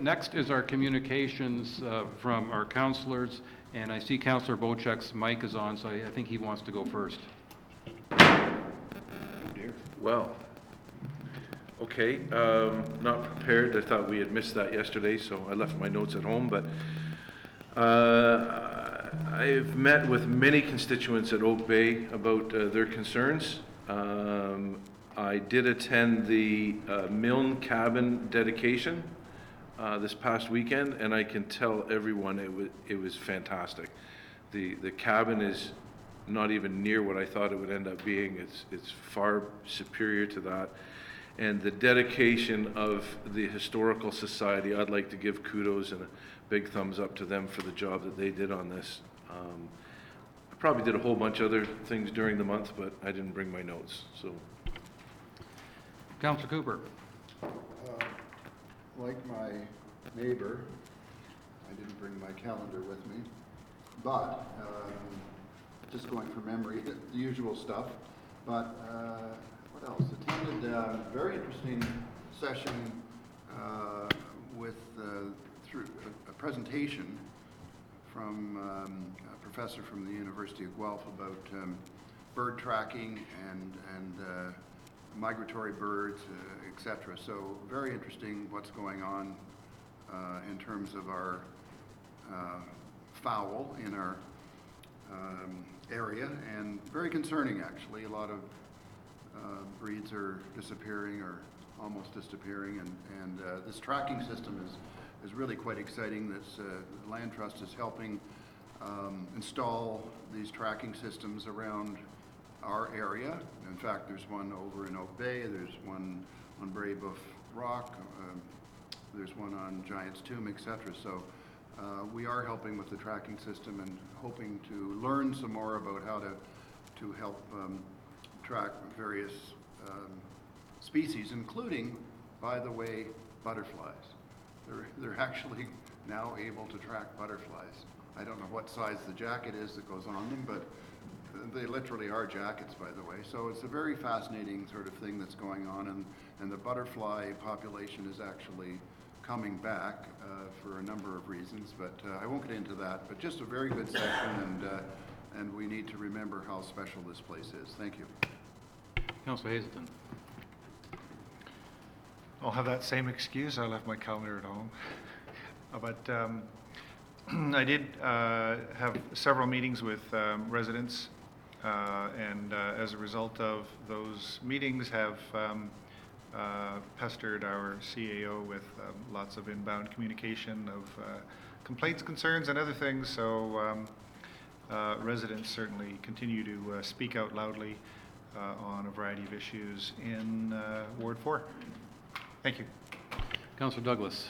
Next is our communications from our councillors, and I see Councillor Bochek's mic is on, so I think he wants to go first. Well, okay, not prepared. I thought we had missed that yesterday, so I left my notes at home, but I've met with many constituents at Oak Bay about their concerns. I did attend the Milne cabin dedication this past weekend, and I can tell everyone it was fantastic. The cabin is not even near what I thought it would end up being. It's far superior to that. And the dedication of the Historical Society, I'd like to give kudos and a big thumbs up to them for the job that they did on this. I probably did a whole bunch of other things during the month, but I didn't bring my notes, so. Councillor Cooper. Like my neighbor, I didn't bring my calendar with me, but just going from memory, the usual stuff. But what else? Attended a very interesting session with through a presentation from a professor from the University of Guelph about bird tracking and migratory birds, etc. So very interesting what's going on in terms of our fowl in our area, and very concerning actually. A lot of breeds are disappearing or almost disappearing, and this tracking system is really quite exciting. This the Land Trust is helping install these tracking systems around our area. In fact, there's one over in Oak Bay, there's one on Braebuff Rock, there's one on Giant's Tomb, etc. So we are helping with the tracking system and hoping to learn some more about how to help track various species, including, by the way, butterflies. They're actually now able to track butterflies. I don't know what size the jacket is that goes on them, but they literally are jackets, by the way. So it's a very fascinating sort of thing that's going on, and the butterfly population is actually coming back for a number of reasons, but I won't get into that. But just a very good session, and we need to remember how special this place is. Thank you. Councillor Hazelton. I'll have that same excuse. I left my calendar at home. But I did have several meetings with residents, and as a result of those meetings have pestered our CAO with lots of inbound communication of complaints, concerns, and other things. So residents certainly continue to speak out loudly on a variety of issues in Ward 4. Thank you. Councillor Douglas.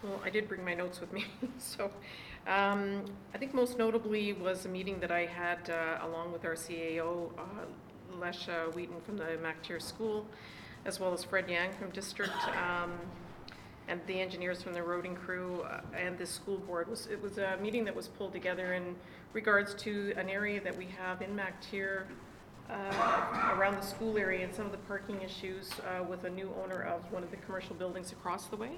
Well, I did bring my notes with me, so I think most notably was a meeting that I had along with our CAO, Lesha Wheaton from the MacTier School, as well as Fred Yang from District, and the engineers from the roading crew and the school board. It was a meeting that was pulled together in regards to an area that we have in MacTier around the school area and some of the parking issues with a new owner of one of the commercial buildings across the way.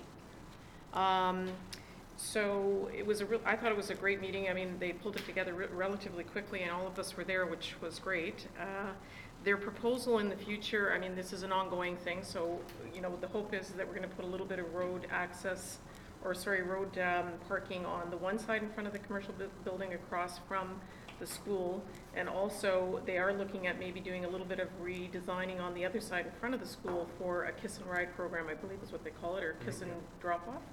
So it was I thought it was a great meeting. I mean, they pulled it together relatively quickly, and all of us were there, which was great. Their proposal in the future, I mean, this is an ongoing thing, so, you know, the hope is that we're going to put a little bit of road access, or sorry, road parking on the one side in front of the commercial building across from the school, and also they are looking at maybe doing a little bit of redesigning on the other side in front of the school for a kiss and ride program, I believe is what they call it, or kiss and drop off.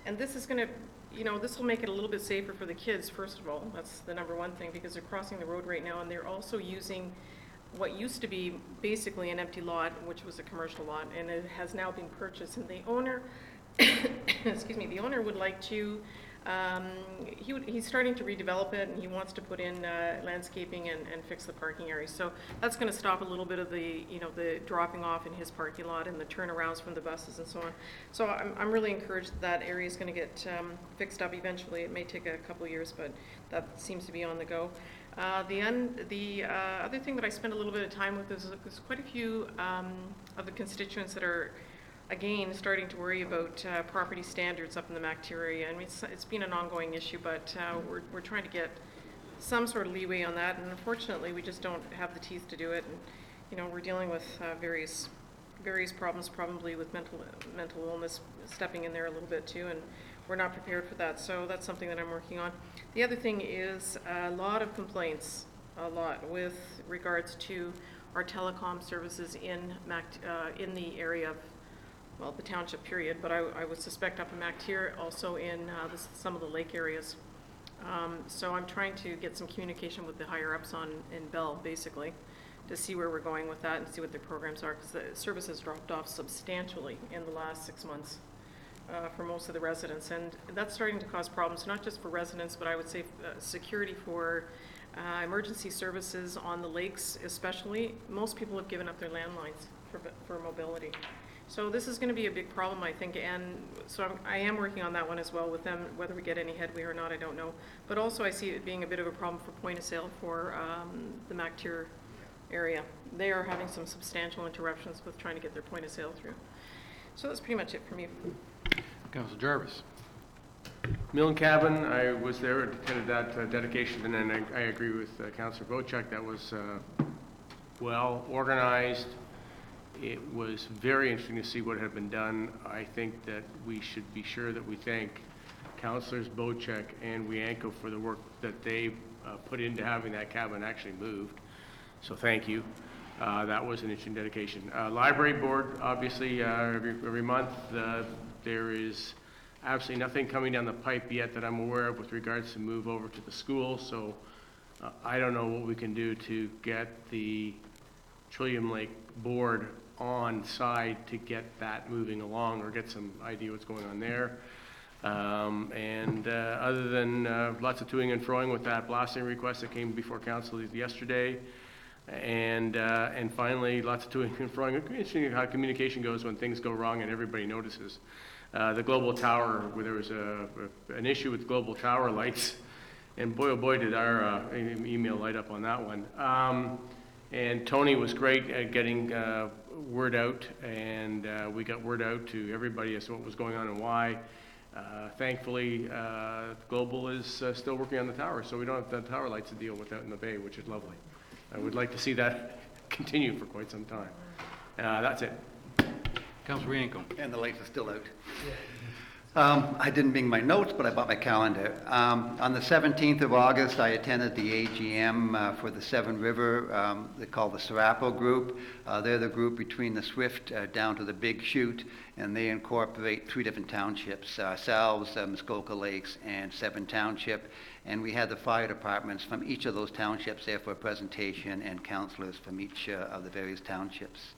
And this is going to, you know, this will make it a little bit safer for the kids, first of all. That's the number one thing, because they're crossing the road right now, and they're also using what used to be basically an empty lot, which was a commercial lot, and it has now been purchased. And the owner, excuse me, the owner would like to, he's starting to redevelop it, and he wants to put in landscaping and fix the parking area. So that's going to stop a little bit of the, you know, the dropping off in his parking lot and the turnarounds from the buses and so on. So I'm really encouraged that area is going to get fixed up eventually. It may take a couple of years, but that seems to be on the go. The other thing that I spent a little bit of time with is there's quite a few of the constituents that are, again, starting to worry about property standards up in the MacTier area. I mean, it's been an ongoing issue, but we're trying to get some sort of leeway on that, and unfortunately we just don't have the teeth to do it. And, you know, we're dealing with various problems, probably with mental illness stepping in there a little bit too, and we're not prepared for that. So that's something that I'm working on. The other thing is a lot of complaints, with regards to our telecom services in the area well, the township period, but I would suspect up in Mactier, also in some of the lake areas. So I'm trying to get some communication with the higher-ups in Bell, basically, to see where we're going with that and see what their programs are, because the service has dropped off substantially in the last 6 months for most of the residents. And that's starting to cause problems, not just for residents, but I would say security for emergency services on the lakes especially. Most people have given up their landlines for mobility. So this is going to be a big problem, I think, and so I am working on that one as well with them. Whether we get any headway or not, I don't know. But also I see it being a bit of a problem for point of sale for the Mactier area. They are having some substantial interruptions with trying to get their point of sale through. So that's pretty much it for me. Councillor Jarvis. Milne Cabin, I was there, attended that dedication, and then I agree with Councillor Bochek. That was well organized. It was very interesting to see what had been done. I think that we should be sure that we thank Councillors Bochek and Wianco for the work that they put into having that cabin actually moved. So thank you. That was an interesting dedication. Library board, obviously, every month, there is absolutely nothing coming down the pipe yet that I'm aware of with regards to move over to the school. So I don't know what we can do to get the Trillium Lake board on side to get that moving along or get some idea what's going on there. Other than lots of toing and froing with that blasting request that came before council yesterday, and finally lots of toing and froing. It's interesting how communication goes when things go wrong and everybody notices. The global tower, where there was an issue with global tower lights, and boy oh boy did our email light up on that one. And Tony was great at getting word out, and we got word out to everybody as to what was going on and why. Thankfully, Global is still working on the tower, so we don't have the tower lights to deal with out in the bay, which is lovely. I would like to see that continue for quite some time. That's it. Councillor Wianco. And the lights are still out. I didn't bring my notes, but I bought my calendar. On the 17th of August, I attended the AGM for the Seven River, they call the Serapo Group. They're the group between the Swift down to the Big Chute, and they incorporate 3 different townships, ourselves, Muskoka Lakes, and Seven Township. And we had the fire departments from each of those townships there for a presentation, and councillors from each of the various townships.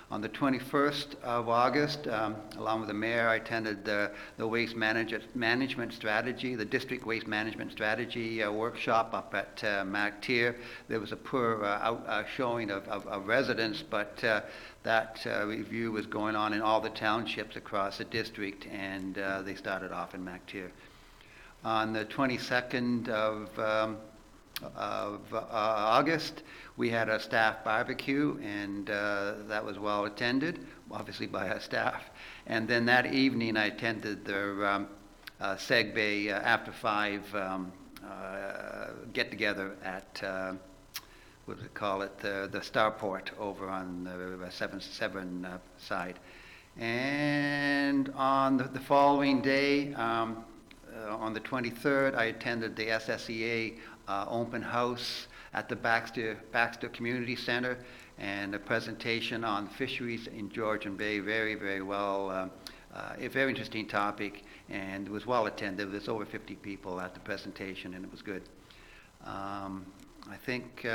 On the 21st of August, along with the mayor, I attended the waste management strategy, the district waste management strategy workshop up at Mactier. There was a poor showing of residents, but that review was going on in all the townships across the district, and they started off in Mactier. On the 22nd of August, we had a staff barbecue, and that was well attended, obviously by our staff. And then that evening, I attended the Seg Bay After 5 get-together at, what do they call it, the Starport over on the 7 side. And on the following day, on the 23rd, I attended the SSEA open house at the Baxter Community Center, and a presentation on fisheries in Georgian Bay. Very, very well, a very interesting topic, and it was well attended. There's over 50 people at the presentation, and it was good. I think,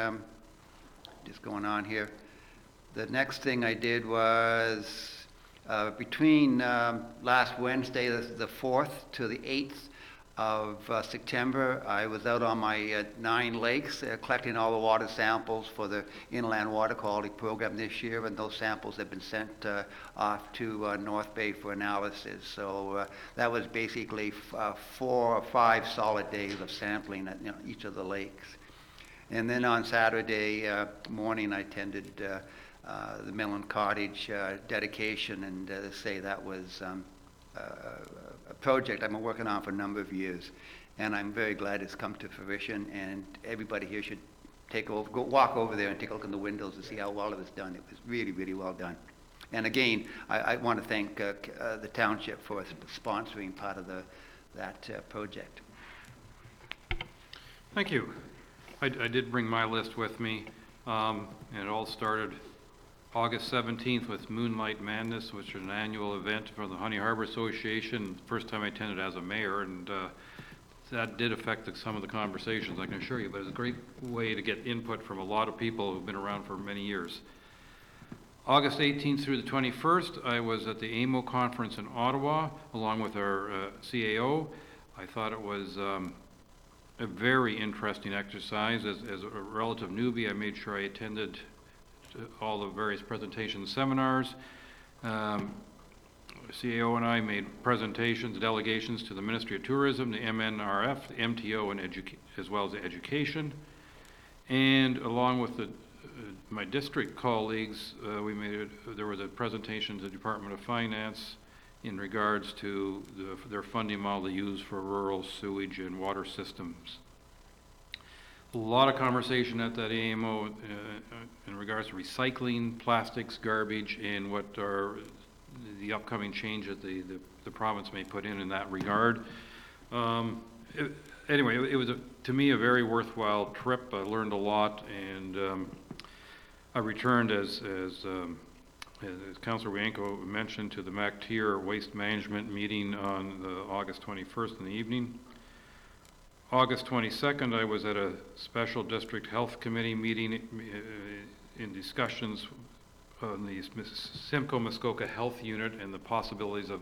just going on here, the next thing I did was between last Wednesday, the 4th, to the 8th, of September, I was out on my 9 lakes collecting all the water samples for the Inland Water Quality Program this year, and those samples have been sent off to North Bay for analysis. So that was basically 4 or 5 solid days of sampling at each of the lakes. And then on Saturday morning, I attended the Milne Cottage dedication, and say that was a project I've been working on for a number of years, and I'm very glad it's come to fruition, and everybody here should walk over there and take a look in the windows to see how well it was done. It was really, really well done. And again, I want to thank the township for sponsoring part of that project. Thank you. I did bring my list with me, and it all started August 17th with Moonlight Madness, which is an annual event for the Honey Harbor Association. First time I attended as a mayor, and that did affect some of the conversations, I can assure you, but it's a great way to get input from a lot of people who've been around for many years. August 18th through the 21st, I was at the AMO conference in Ottawa, along with our CAO. I thought it was a very interesting exercise. As a relative newbie, I made sure I attended all the various presentations, seminars. CAO and I made presentations, delegations to the Ministry of Tourism, the MNRF, the MTO, and as well as the education. And along with my district colleagues, there was a presentation to the Department of Finance in regards to their funding model they use for rural sewage and water systems. A lot of conversation at that AMO in regards to recycling, plastics, garbage, and what are the upcoming changes the province may put in that regard. Anyway, it was, to me, a very worthwhile trip. I learned a lot, and I returned, as Councillor Wienko mentioned, to the MacTier Waste Management meeting on August 21st in the evening. August 22nd, I was at a special district health committee meeting in discussions on the Simcoe-Muskoka Health Unit and the possibilities of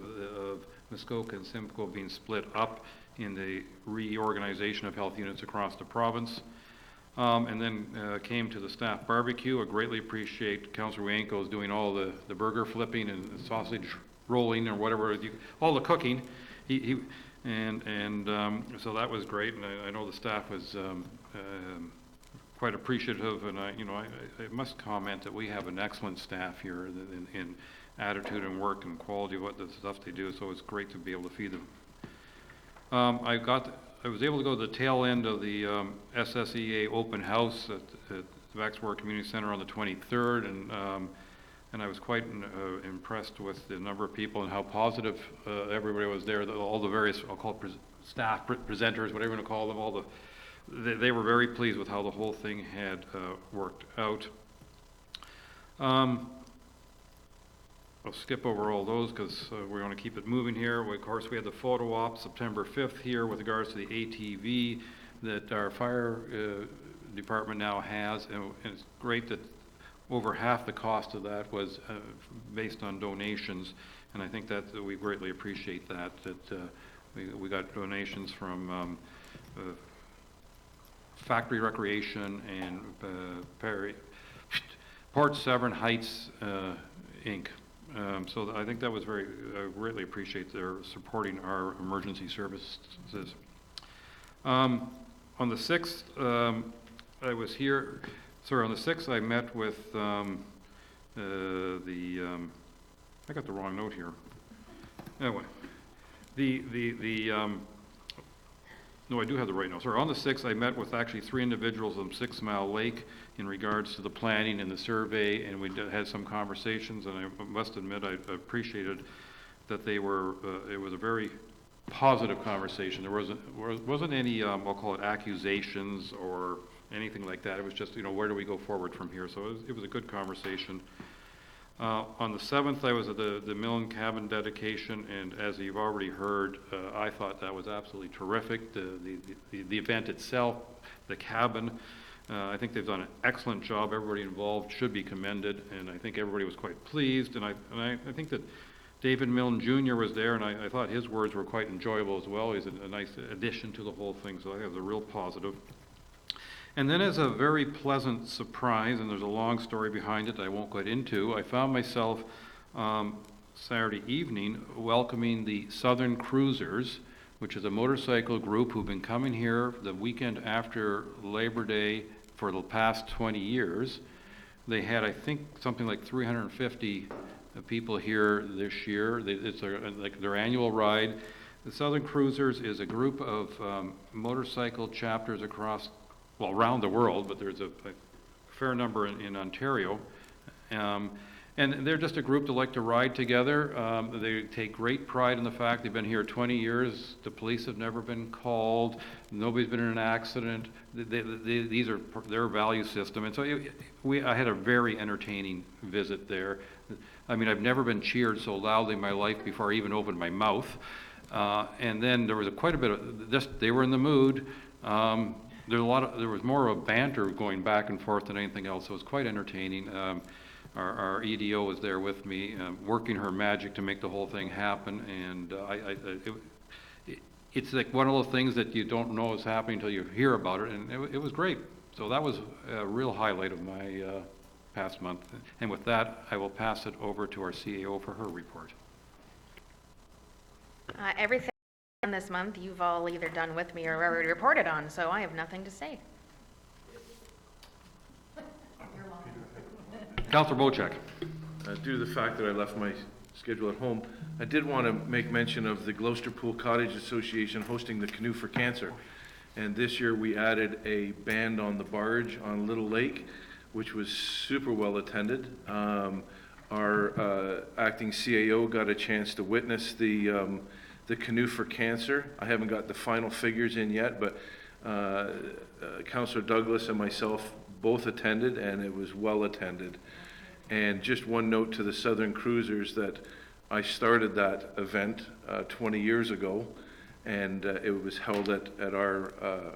Muskoka and Simcoe being split up in the reorganization of health units across the province. And then came to the staff barbecue. I greatly appreciate Councillor Wienko's doing all the burger flipping and the sausage rolling or whatever, all the cooking. So that was great, and I know the staff was quite appreciative, and I must comment that we have an excellent staff here in attitude and work and quality of what the stuff they do, so it's great to be able to feed them. I was able to go to the tail end of the SSEA open house at the Vaxborough Community Center on the 23rd, and I was quite impressed with the number of people and how positive everybody was there. All the various, I'll call it staff, presenters, whatever you want to call them, they were very pleased with how the whole thing had worked out. I'll skip over all those because we want to keep it moving here. Of course, we had the photo op September 5th here with regards to the ATV that our fire department now has, and it's great that over half the cost of that was based on donations, and I think that we greatly appreciate that we got donations from Factory Recreation and Port Severn Heights Inc. So I think that was I greatly appreciate their supporting our emergency services. On the 6th, I was here. Sorry, on the 6th, I met with I got the wrong note here. Anyway, no, I do have the right note. Sorry, on the 6th, I met with actually 3 individuals from 6 Mile Lake in regards to the planning and the survey, and we had some conversations, and I must admit I appreciated that they were, it was a very positive conversation. There wasn't any, I'll call it accusations or anything like that. It was just, where do we go forward from here? So it was a good conversation. On the 7th, I was at the Milne cabin dedication, and as you've already heard, I thought that was absolutely terrific. The event itself, the cabin, I think they've done an excellent job. Everybody involved should be commended, and I think everybody was quite pleased. And I think that David Milne Jr. was there, and I thought his words were quite enjoyable as well. He's a nice addition to the whole thing, so I think it was a real positive. And then as a very pleasant surprise, and there's a long story behind it I won't get into, I found myself Saturday evening welcoming the Southern Cruisers, which is a motorcycle group who've been coming here the weekend after Labor Day for the past 20 years. They had, I think, something like 350 people here this year. It's like their annual ride. The Southern Cruisers is a group of motorcycle chapters around the world, but there's a fair number in Ontario. And And they're just a group that like to ride together. They take great pride in the fact they've been here 20 years. The police have never been called. Nobody's been in an accident. These are their value system. And so I had a very entertaining visit there. I mean, I've never been cheered so loudly in my life before I even opened my mouth. And then there was quite a bit of just, they were in the mood. There was more of a banter going back and forth than anything else. So it was quite entertaining. Our EDO was there with me, working her magic to make the whole thing happen. And it's like one of those things that you don't know is happening until you hear about it. And it was great. So that was a real highlight of my past month. And with that, I will pass it over to our CAO for her report. Everything done this month, you've all either done with me or already reported on, so I have nothing to say. Councillor Bochek. Due to the fact that I left my schedule at home, I did want to make mention of the Gloucester Pool Cottage Association hosting the Canoe for Cancer. And this year we added a band on the barge on Little Lake, which was super well attended. Our acting CAO got a chance to witness the Canoe for Cancer. I haven't got the final figures in yet, but Councillor Douglas and myself both attended, and it was well attended. And just one note to the Southern Cruisers that I started that event 20 years ago, and it was held at our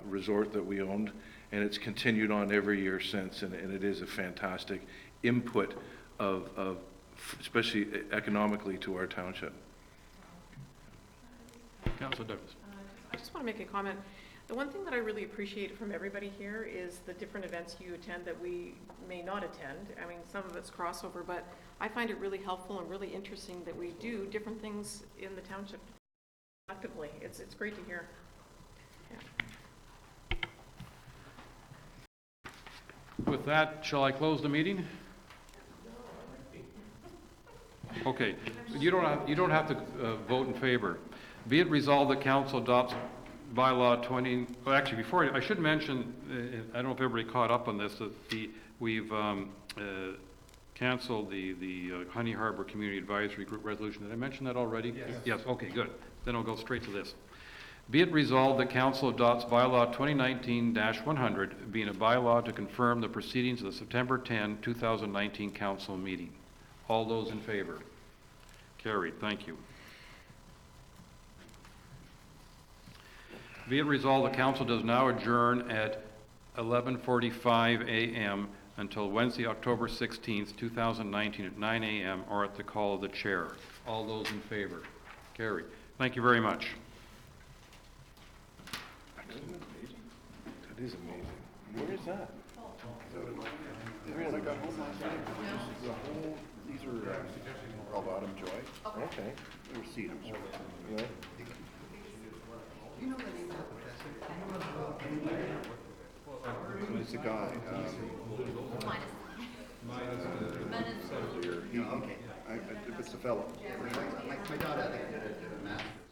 resort that we owned, and it's continued on every year since, and it is a fantastic input of especially economically to our township. Councillor Douglas. I just want to make a comment. The one thing that I really appreciate from everybody here is the different events you attend that we may not attend. I mean, some of it's crossover, but I find it really helpful and really interesting that we do different things in the township collectively. It's great to hear. Yeah. With that, shall I close the meeting? Okay, you don't have to vote in favor. Be it resolved that council adopts bylaw 20, well, actually, before, I should mention, I don't know if everybody caught up on this, that we've canceled the Honey Harbor Community Advisory Group resolution. Did I mention that already? Yes. Yes, okay, good. Then I'll go straight to this. Be it resolved that council adopts bylaw 2019-100, being a bylaw to confirm the proceedings of the September 10, 2019 council meeting. All those in favor? Carried, thank you. Be it resolved, the council does now adjourn at 11:45 a.m. until Wednesday, October 16th, 2019 at 9 a.m. or at the call of the chair. All those in favor? Carried. Thank you very much. That is amazing. Where is that? When I got home last night, the whole, these are called Autumn Joy. Okay. They were sedums. Yeah. You know the name of the professor? It's a guy. Okay. It's a fellow. My daughter, I think, did a master's.